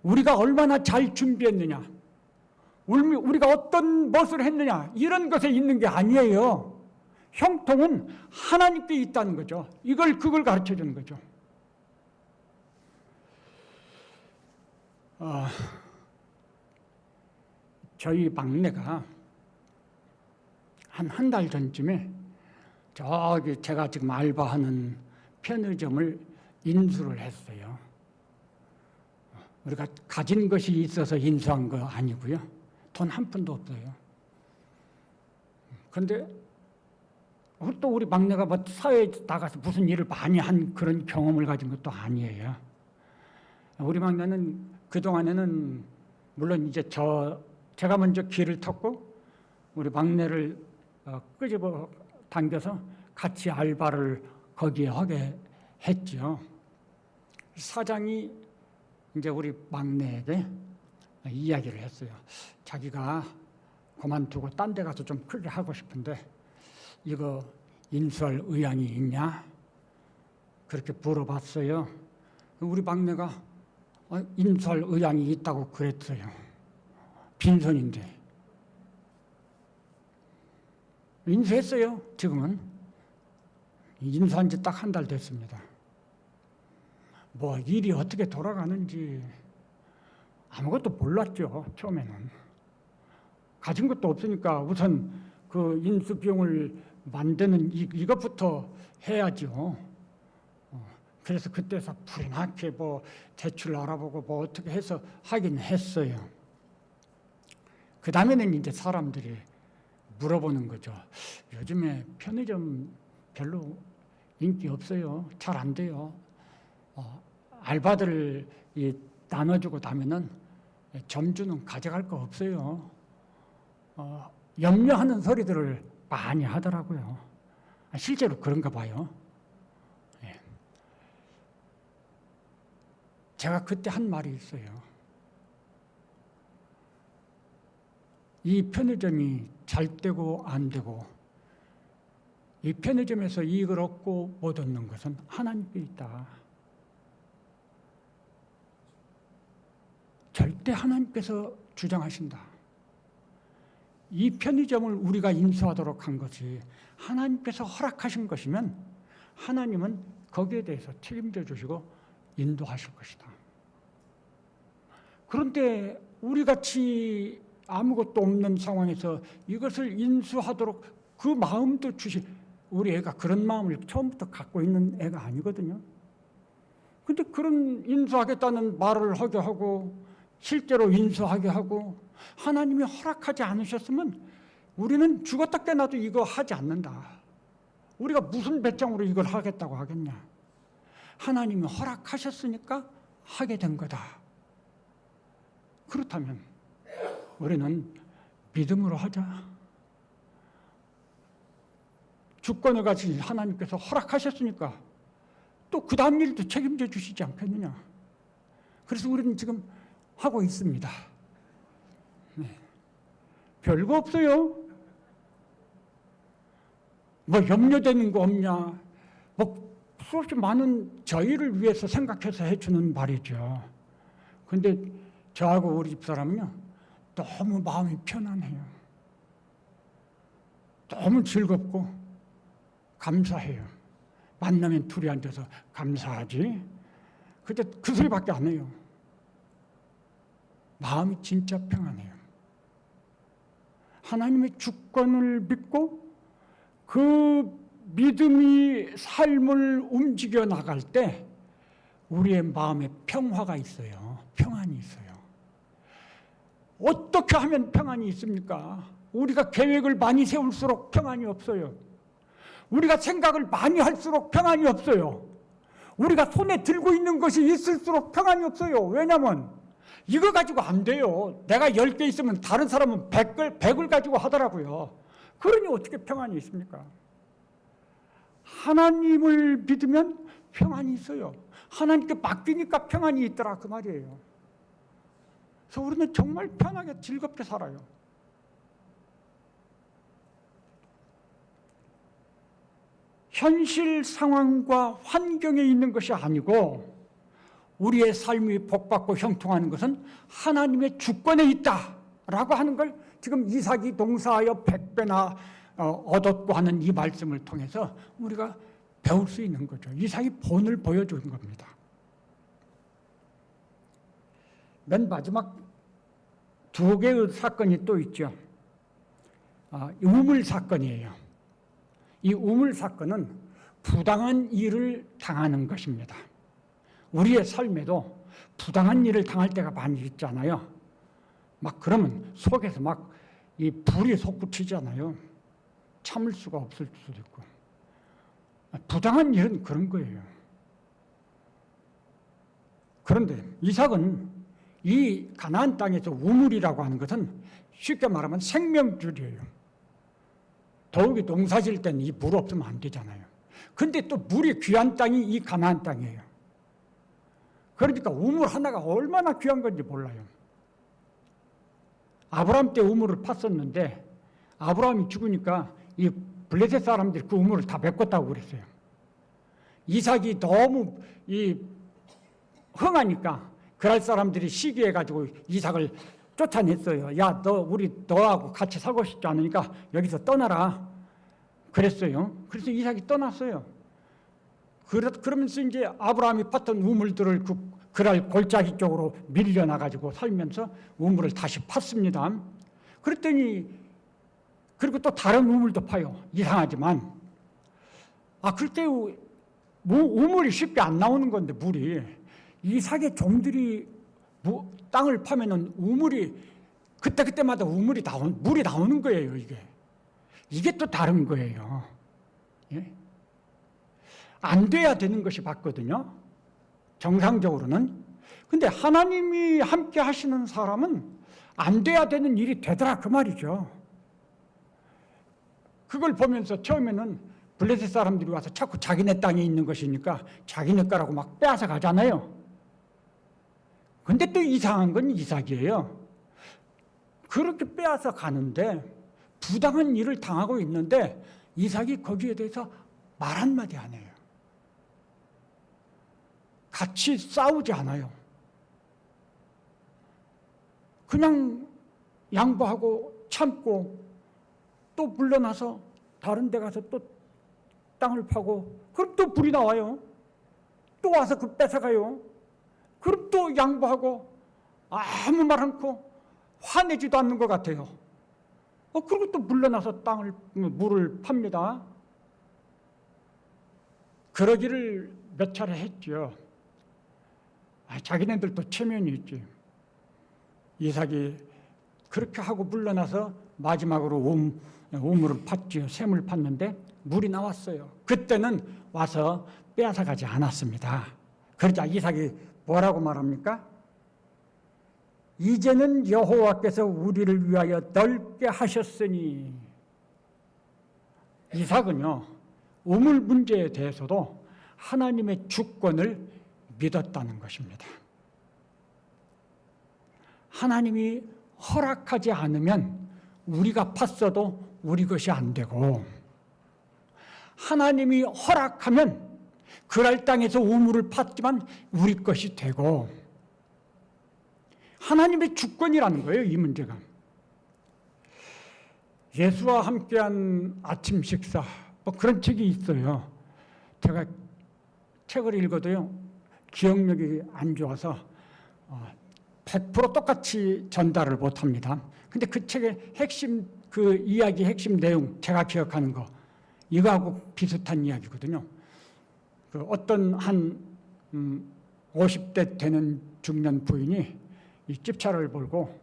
Speaker 3: 우리가 얼마나 잘 준비했느냐, 우리가 어떤 무엇을 했느냐, 이런 것에 있는 게 아니에요. 형통은 하나님께 있다는 거죠. 그걸 가르쳐 주는 거죠. 저희 막내가 한 달 전쯤에 저기 제가 지금 알바하는 편의점을 인수를 했어요. 우리가 가진 것이 있어서 인수한 거 아니고요. 돈 한 푼도 없어요. 그런데 또 우리 막내가 뭐 사회에 나가서 무슨 일을 많이 한 그런 경험을 가진 것도 아니에요. 우리 막내는 그동안에는 물론 이제 제가 먼저 길을 텄고 우리 막내를 끄집어 당겨서 같이 알바를 거기에 하게 했죠. 사장이 이제 우리 막내에게 이야기를 했어요. 자기가 그만두고 딴 데 가서 좀 크게 하고 싶은데 이거 인수할 의향이 있냐? 그렇게 물어봤어요. 우리 막내가 인수할 의향이 있다고 그랬어요. 빈손인데. 인수했어요. 지금은. 인수한 지 딱 한 달 됐습니다. 뭐 일이 어떻게 돌아가는지 아무것도 몰랐죠. 처음에는. 가진 것도 없으니까 우선 그 인수 비용을 만드는 이것부터 해야죠. 그래서 그때서 불이 나게 뭐 대출 알아보고 뭐 어떻게 해서 하긴 했어요. 그 다음에는 이제 사람들이 물어보는 거죠. 요즘에 편의점 별로 인기 없어요. 잘 안 돼요. 알바들 나눠주고 나면은 점주는 가져갈 거 없어요. 염려하는 소리들을 많이 하더라고요. 실제로 그런가 봐요. 예. 제가 그때 한 말이 있어요. 이 편의점이 잘 되고 안 되고 이 편의점에서 이익을 얻고 못 얻는 것은 하나님께 있다. 절대 하나님께서 주장하신다. 이 편의점을 우리가 인수하도록 한 것이 하나님께서 허락하신 것이면 하나님은 거기에 대해서 책임져 주시고 인도하실 것이다. 그런데 우리같이 아무것도 없는 상황에서 이것을 인수하도록 그 마음도 우리 애가 그런 마음을 처음부터 갖고 있는 애가 아니거든요. 근데 그런 인수하겠다는 말을 하게 하고 실제로 인수하게 하고 하나님이 허락하지 않으셨으면 우리는 죽었다 깨나도 이거 하지 않는다. 우리가 무슨 배짱으로 이걸 하겠다고 하겠냐. 하나님이 허락하셨으니까 하게 된 거다. 그렇다면 우리는 믿음으로 하자. 주권을 가진 하나님께서 허락하셨으니까 또 그 다음 일도 책임져 주시지 않겠느냐. 그래서 우리는 지금 하고 있습니다. 네. 별거 없어요. 뭐 염려되는 거 없냐. 뭐 수없이 많은 저희를 위해서 생각해서 해주는 말이죠. 근데 저하고 우리 집사람은요, 너무 마음이 편안해요. 너무 즐겁고 감사해요. 만나면 둘이 앉아서 감사하지. 그저 그 소리밖에 안 해요. 마음이 진짜 평안해요. 하나님의 주권을 믿고 그 믿음이 삶을 움직여 나갈 때 우리의 마음에 평화가 있어요. 평안이 있어요. 어떻게 하면 평안이 있습니까? 우리가 계획을 많이 세울수록 평안이 없어요. 우리가 생각을 많이 할수록 평안이 없어요. 우리가 손에 들고 있는 것이 있을수록 평안이 없어요. 왜냐하면 이거 가지고 안 돼요. 내가 10개 있으면 다른 사람은 100을 가지고 하더라고요. 그러니 어떻게 평안이 있습니까? 하나님을 믿으면 평안이 있어요. 하나님께 맡기니까 평안이 있더라 그 말이에요. 그래서 우리는 정말 편하게 즐겁게 살아요. 현실 상황과 환경에 있는 것이 아니고 우리의 삶이 복받고 형통하는 것은 하나님의 주권에 있다라고 하는 걸 지금 이삭이 동사하여 100배나 얻었고 하는 이 말씀을 통해서 우리가 배울 수 있는 거죠. 이삭이 본을 보여준 겁니다. 맨 마지막 2개의 사건이 또 있죠. 우물 사건이에요. 이 우물 사건은 부당한 일을 당하는 것입니다. 우리의 삶에도 부당한 일을 당할 때가 많이 있잖아요. 막 그러면 속에서 막 이 불이 솟구치잖아요. 참을 수가 없을 수도 있고. 부당한 일은 그런 거예요. 그런데 이삭은 이 가나안 땅에서 우물이라고 하는 것은 쉽게 말하면 생명줄이에요. 더욱이 농사 지을 때는 이 물 없으면 안 되잖아요. 근데 또 물이 귀한 땅이 이 가나안 땅이에요. 그러니까 우물 하나가 얼마나 귀한 건지 몰라요. 아브라함 때 우물을 팠었는데 아브라함이 죽으니까 이 블레셋 사람들이 그 우물을 다 메꿨다고 그랬어요. 이삭이 너무 흥하니까 그랄 사람들이 시기해가지고 이삭을 쫓아냈어요. 야, 우리 너하고 같이 살고 싶지 않으니까 여기서 떠나라. 그랬어요. 그래서 이삭이 떠났어요. 그러면서 이제 아브라함이 팠던 우물들을 그랄 골짜기 쪽으로 밀려나가지고 살면서 우물을 다시 팠습니다. 그랬더니 그리고 또 다른 우물도 파요. 이상하지만 그렇게 우물이 쉽게 안 나오는 건데 물이 이삭의 종들이 땅을 파면은 우물이 그때마다 물이 나오는 거예요. 이게 또 다른 거예요. 예? 안 돼야 되는 것이 맞거든요. 정상적으로는. 근데 하나님이 함께 하시는 사람은 안 돼야 되는 일이 되더라 그 말이죠. 그걸 보면서 처음에는 블레셋 사람들이 와서 자꾸 자기네 땅에 있는 것이니까 자기네 거라고 막 빼앗아 가잖아요. 근데 또 이상한 건 이삭이에요. 그렇게 빼앗아 가는데 부당한 일을 당하고 있는데 이삭이 거기에 대해서 말 한마디 안 해요. 같이 싸우지 않아요. 그냥 양보하고 참고 또 물러나서 다른 데 가서 또 땅을 파고 그럼 또 불이 나와요. 또 와서 그 뺏어가요. 그럼 또 양보하고 아무 말 않고 화내지도 않는 것 같아요. 그리고 또 물러나서 물을 팝니다. 그러기를 몇 차례 했죠. 자기네들도 체면이 있지. 이삭이 그렇게 하고 물러나서 마지막으로 우물을 팠지요. 샘을 팠는데 물이 나왔어요. 그때는 와서 빼앗아가지 않았습니다. 그러자 이삭이 뭐라고 말합니까? 이제는 여호와께서 우리를 위하여 넓게 하셨으니. 이삭은요, 우물 문제에 대해서도 하나님의 주권을 믿었다는 것입니다. 하나님이 허락하지 않으면 우리가 팠어도 우리 것이 안 되고, 하나님이 허락하면 그랄 땅에서 우물을 팠지만 우리 것이 되고, 하나님의 주권이라는 거예요, 이 문제가. 예수와 함께한 아침 식사, 그런 책이 있어요. 제가 책을 읽어도요, 기억력이 안 좋아서 100% 똑같이 전달을 못합니다. 근데 그 책의 핵심, 그 이야기 핵심 내용, 제가 기억하는 거, 이거하고 비슷한 이야기거든요. 어떤 한 50대 되는 중년 부인이 이 집차를 몰고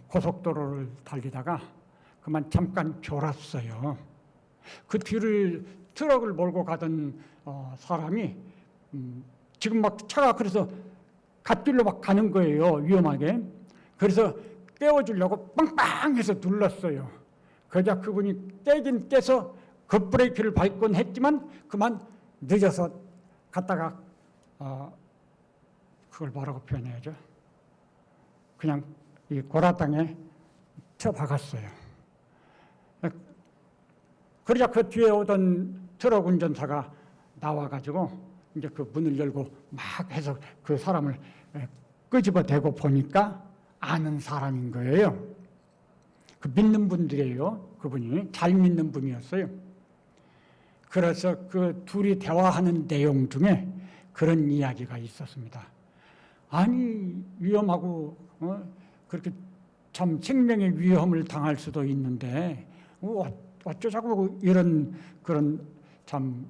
Speaker 3: 고속도로를 달리다가 그만 잠깐 졸았어요. 그 뒤를 트럭을 몰고 가던 사람이 지금 막 차가 그래서 갓길로 막 가는 거예요. 위험하게. 그래서 깨워주려고 빵빵해서 눌렀어요. 그러자 그분이 깨긴 깨서 급브레이크를 밟곤 했지만 그만 늦어서 갔다가 그걸 뭐라고 표현해야죠? 그냥 이 고라땅에 쳐박았어요. 그러자 그 뒤에 오던 트럭 운전사가 나와가지고 이제 그 문을 열고 막 해서 그 사람을 끄집어대고 보니까 아는 사람인 거예요. 그 믿는 분들이에요. 그분이 잘 믿는 분이었어요. 그래서 그 둘이 대화하는 내용 중에 그런 이야기가 있었습니다. 아니, 위험하고 그렇게 참 생명의 위험을 당할 수도 있는데 어쩌자고 그런 참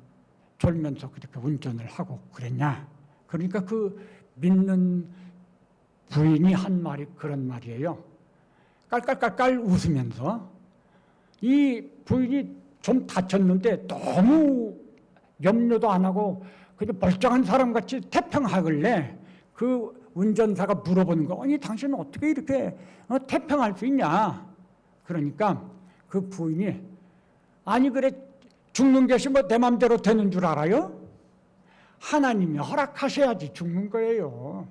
Speaker 3: 졸면서 그렇게 운전을 하고 그랬냐. 그러니까 그 믿는 부인이 한 말이 그런 말이에요. 깔깔깔깔 웃으면서 이 부인이 좀 다쳤는데 너무 염려도 안 하고 그냥 멀쩡한 사람같이 태평하길래 그 운전사가 물어보는 거, 아니 당신은 어떻게 이렇게 태평할 수 있냐. 그러니까 그 부인이 아니 그래 죽는 것이 뭐 내 맘대로 되는 줄 알아요? 하나님이 허락하셔야지 죽는 거예요.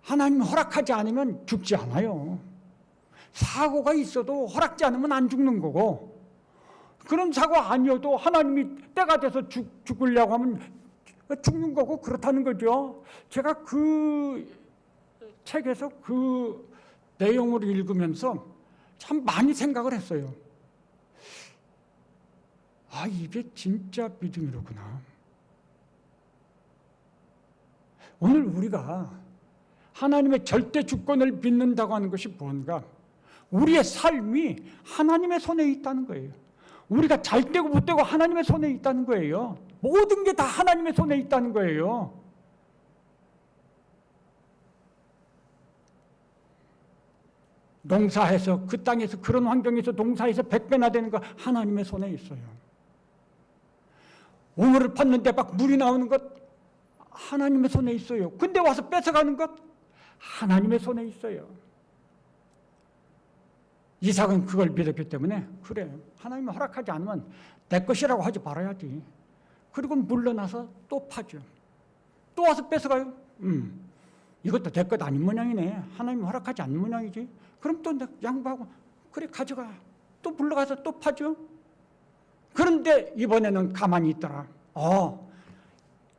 Speaker 3: 하나님이 허락하지 않으면 죽지 않아요. 사고가 있어도 허락지 않으면 안 죽는 거고, 그런 사고 아니어도 하나님이 때가 돼서 죽으려고 하면 죽는 거고, 그렇다는 거죠. 제가 그 책에서 그 내용을 읽으면서 참 많이 생각을 했어요. 아, 이게 진짜 믿음이로구나. 오늘 우리가 하나님의 절대 주권을 믿는다고 하는 것이 뭔가? 우리의 삶이 하나님의 손에 있다는 거예요. 우리가 잘 되고 못 되고 하나님의 손에 있다는 거예요. 모든 게 다 하나님의 손에 있다는 거예요. 농사해서 그 땅에서 그런 환경에서 농사해서 100배나 되는 거 하나님의 손에 있어요. 우물을 팠는데 막 물이 나오는 것 하나님의 손에 있어요. 근데 와서 뺏어가는 것 하나님의 손에 있어요. 이삭은 그걸 믿었기 때문에 그래, 하나님이 허락하지 않으면 내 것이라고 하지 말아야지. 그리고 물러나서 또 파죠. 또 와서 뺏어가요. 이것도 내 것 아닌 모양이네. 하나님이 허락하지 않는 모양이지. 그럼 또 양보하고 그래 가져가. 또 물러가서 또 파죠. 그런데 이번에는 가만히 있더라.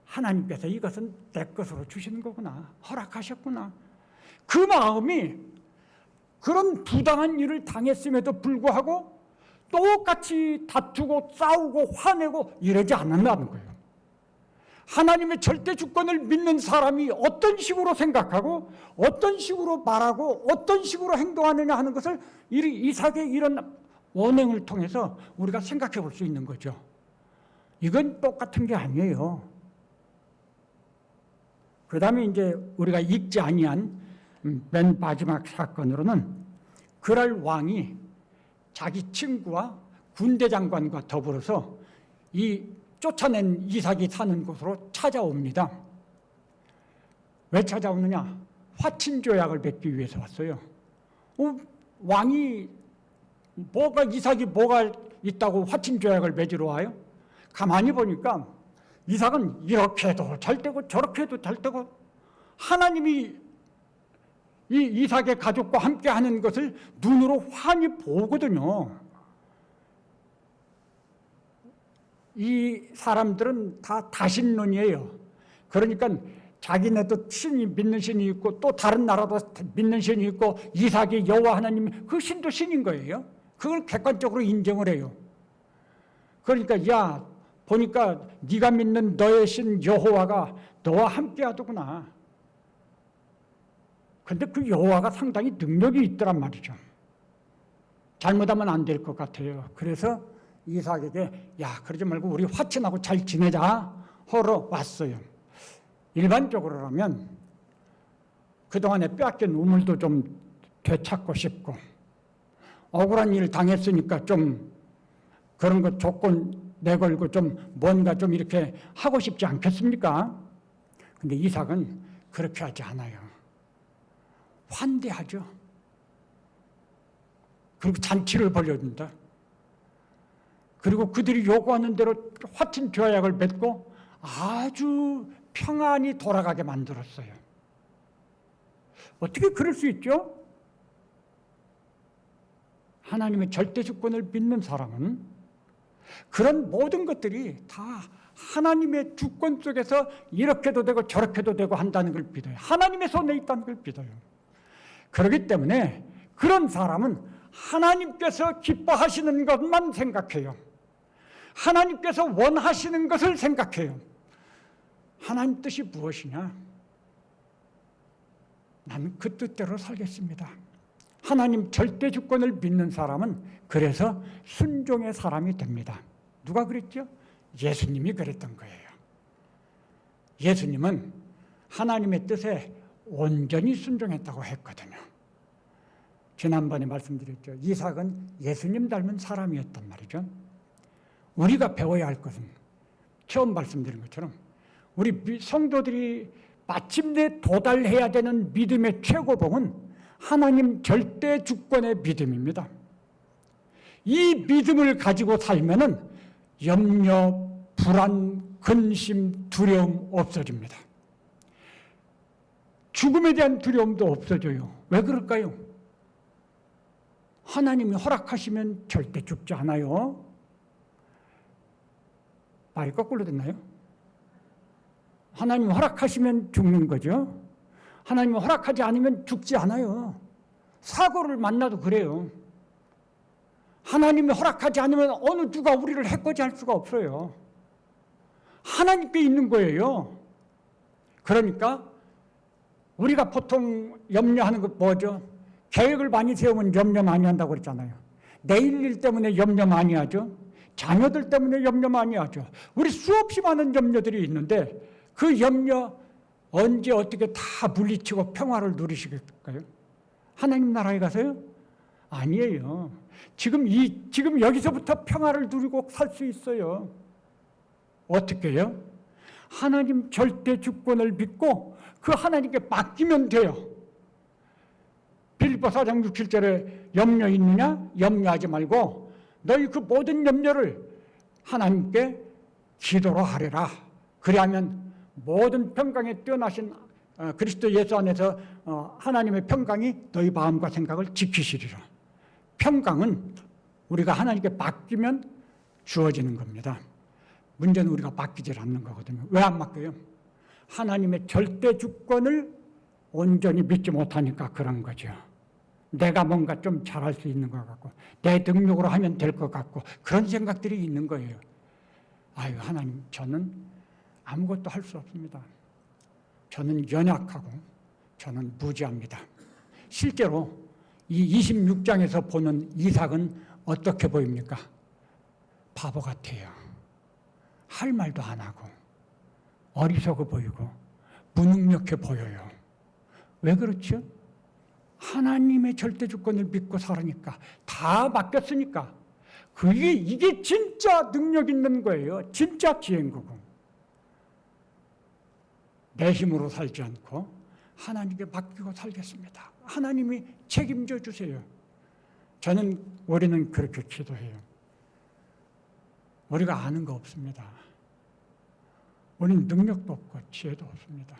Speaker 3: 하나님께서 이것은 내 것으로 주시는 거구나. 허락하셨구나. 그 마음이 그런 부당한 일을 당했음에도 불구하고 똑같이 다투고 싸우고 화내고 이러지 않는다는 거예요. 하나님의 절대 주권을 믿는 사람이 어떤 식으로 생각하고 어떤 식으로 말하고 어떤 식으로 행동하느냐 하는 것을 이삭의 이런 원행을 통해서 우리가 생각해 볼 수 있는 거죠. 이건 똑같은 게 아니에요. 그 다음에 이제 우리가 읽지 아니한 맨 마지막 사건으로는 그랄 왕이 자기 친구와 군대 장관과 더불어서 이 쫓아낸 이삭이 사는 곳으로 찾아옵니다. 왜 찾아오느냐? 화친 조약을 맺기 위해서 왔어요. 왕이 이삭이 뭐가 있다고 화친 조약을 맺으러 와요? 가만히 보니까 이삭은 이렇게도 잘 되고 저렇게도 잘 되고 하나님이 이 이삭의 가족과 함께 하는 것을 눈으로 환히 보거든요. 이 사람들은 다 다신론이에요. 그러니까 자기네도 신이 믿는 신이 있고 또 다른 나라도 믿는 신이 있고 이삭이 여호와 하나님 그 신도 신인 거예요. 그걸 객관적으로 인정을 해요. 그러니까 야 보니까 네가 믿는 너의 신 여호와가 너와 함께 하더구나. 근데 그 여호와가 상당히 능력이 있더란 말이죠. 잘못하면 안 될 것 같아요. 그래서 이삭에게 야 그러지 말고 우리 화친하고 잘 지내자 하러 왔어요. 일반적으로라면 그동안에 빼앗긴 우물도 좀 되찾고 싶고 억울한 일 당했으니까 좀 그런 거 조건 내걸고 좀 뭔가 좀 이렇게 하고 싶지 않겠습니까? 근데 이삭은 그렇게 하지 않아요. 환대하죠. 그리고 잔치를 벌여준다. 그리고 그들이 요구하는 대로 화친 조약을 맺고 아주 평안히 돌아가게 만들었어요. 어떻게 그럴 수 있죠? 하나님의 절대 주권을 믿는 사람은 그런 모든 것들이 다 하나님의 주권 속에서 이렇게도 되고 저렇게도 되고 한다는 걸 믿어요. 하나님의 손에 있다는 걸 믿어요. 그렇기 때문에 그런 사람은 하나님께서 기뻐하시는 것만 생각해요. 하나님께서 원하시는 것을 생각해요. 하나님 뜻이 무엇이냐? 나는 그 뜻대로 살겠습니다. 하나님 절대 주권을 믿는 사람은 그래서 순종의 사람이 됩니다. 누가 그랬죠? 예수님이 그랬던 거예요. 예수님은 하나님의 뜻에 온전히 순종했다고 했거든요. 지난번에 말씀드렸죠. 이삭은 예수님 닮은 사람이었단 말이죠. 우리가 배워야 할 것은 처음 말씀드린 것처럼 우리 성도들이 마침내 도달해야 되는 믿음의 최고봉은 하나님 절대 주권의 믿음입니다. 이 믿음을 가지고 살면은 염려, 불안, 근심, 두려움 없어집니다. 죽음에 대한 두려움도 없어져요. 왜 그럴까요? 하나님이 허락하시면 절대 죽지 않아요. 말이 거꾸로 됐나요? 하나님이 허락하시면 죽는 거죠. 하나님이 허락하지 않으면 죽지 않아요. 사고를 만나도 그래요. 하나님이 허락하지 않으면 어느 누가 우리를 해코지할 수가 없어요. 하나님께 있는 거예요. 그러니까 우리가 보통 염려하는 것 뭐죠? 계획을 많이 세우면 염려 많이 한다고 그랬잖아요. 내일 일 때문에 염려 많이 하죠. 자녀들 때문에 염려 많이 하죠. 우리 수없이 많은 염려들이 있는데 그 염려 언제 어떻게 다 물리치고 평화를 누리시겠을까요? 하나님 나라에 가서요? 아니에요. 지금 여기서부터 평화를 누리고 살 수 있어요. 어떻게요? 하나님 절대 주권을 믿고 그 하나님께 맡기면 돼요. 빌립보 4장 6, 7절에 염려 있느냐? 염려하지 말고 너희 그 모든 염려를 하나님께 기도로 하리라. 그리하면 모든 평강에 뛰어나신 그리스도 예수 안에서 하나님의 평강이 너희 마음과 생각을 지키시리라. 평강은 우리가 하나님께 맡기면 주어지는 겁니다. 문제는 우리가 맡기질 않는 거거든요. 왜 안 맡겨요? 하나님의 절대 주권을 온전히 믿지 못하니까 그런 거죠. 내가 뭔가 좀 잘할 수 있는 것 같고 내 능력으로 하면 될 것 같고 그런 생각들이 있는 거예요. 아유, 하나님, 저는 아무것도 할 수 없습니다. 저는 연약하고 저는 무지합니다. 실제로 이 26장에서 보는 이삭은 어떻게 보입니까? 바보 같아요. 할 말도 안 하고 어리석어 보이고 무능력해 보여요. 왜 그렇죠? 하나님의 절대 주권을 믿고 살으니까, 다 맡겼으니까. 이게 진짜 능력 있는 거예요. 진짜 지혜인 거고. 내 힘으로 살지 않고 하나님께 맡기고 살겠습니다. 하나님이 책임져 주세요. 우리는 그렇게 기도해요. 우리가 아는 거 없습니다. 우리는 능력도 없고 지혜도 없습니다.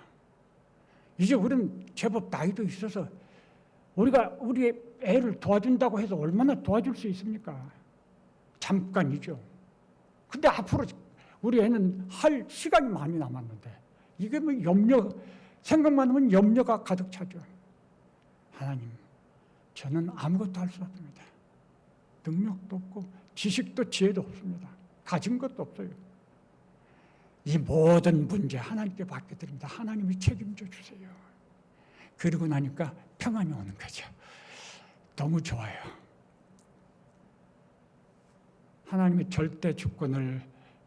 Speaker 3: 이제 우리는 제법 나이도 있어서 우리가 우리의 애를 도와준다고 해서 얼마나 도와줄 수 있습니까? 잠깐이죠. 근데 앞으로 우리 애는 할 시간이 많이 남았는데 이게 뭐 생각만 하면 염려가 가득 차죠. 하나님, 저는 아무것도 할 수 없습니다. 능력도 없고 지식도 지혜도 없습니다. 가진 것도 없어요. 이 모든 문제 하나님께 맡겨드립니다. 하나님이 책임져 주세요. 그러고 나니까 평안이 오는 거죠. 너무 좋아요. 하나님의 절대 주권을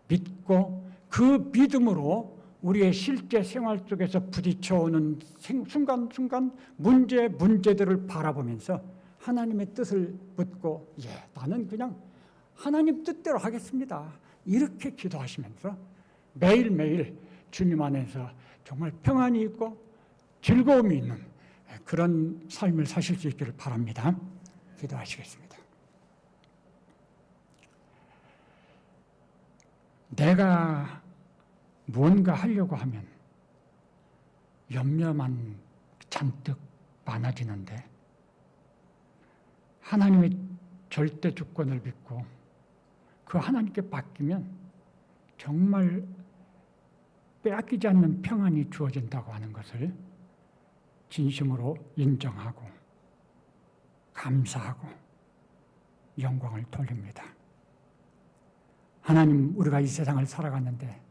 Speaker 3: 믿고 그 믿음으로 우리의 실제 생활 속에서 부딪혀오는 순간순간 문제들을 바라보면서 하나님의 뜻을 묻고 나는 그냥 하나님 뜻대로 하겠습니다. 이렇게 기도하시면서 매일매일 주님 안에서 정말 평안이 있고 즐거움이 있는 그런 삶을 사실 수 있기를 바랍니다. 기도하시겠습니다. 내가 무언가 하려고 하면 염려만 잔뜩 많아지는데 하나님의 절대 주권을 믿고 그 하나님께 맡기면 정말 빼앗기지 않는 평안이 주어진다고 하는 것을 진심으로 인정하고 감사하고 영광을 돌립니다. 하나님, 우리가 이 세상을 살아가는데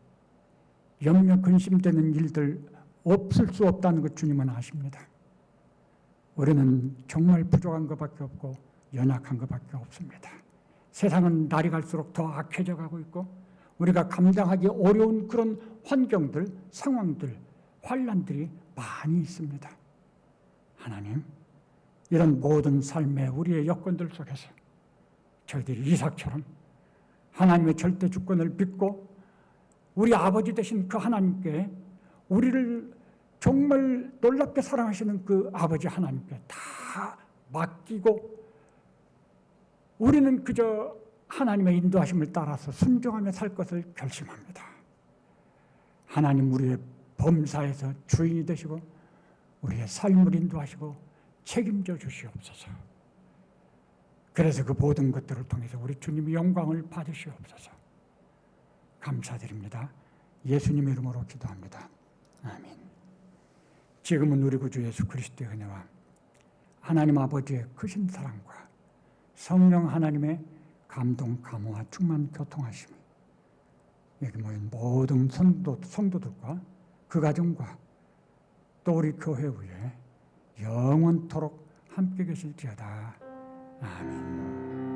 Speaker 3: 염려 근심되는 일들 없을 수 없다는 것 주님은 아십니다. 우리는 정말 부족한 것밖에 없고 연약한 것밖에 없습니다. 세상은 날이 갈수록 더 악해져 가고 있고 우리가 감당하기 어려운 그런 환경들, 상황들, 환난들이 많이 있습니다. 하나님, 이런 모든 삶의 우리의 여건들 속에서 저희들이 이삭처럼 하나님의 절대 주권을 믿고 우리 아버지 되신 그 하나님께, 우리를 정말 놀랍게 사랑하시는 그 아버지 하나님께 다 맡기고 우리는 그저 하나님의 인도하심을 따라서 순종하며 살 것을 결심합니다. 하나님 우리의 범사에서 주인이 되시고 우리의 삶을 인도하시고 책임져 주시옵소서. 그래서 그 모든 것들을 통해서 우리 주님의 영광을 받으시옵소서. 감사드립니다. 예수님의 이름으로 기도합니다. 아멘. 지금은 우리 구주 예수 그리스도의 은혜와 하나님 아버지의 크신 사랑과 성령 하나님의 감동, 감화와 충만 교통하심이 여기 모인 모든 성도들과 그 가정과 또 우리 교회 위에 영원토록 함께 계실지어다. 아멘.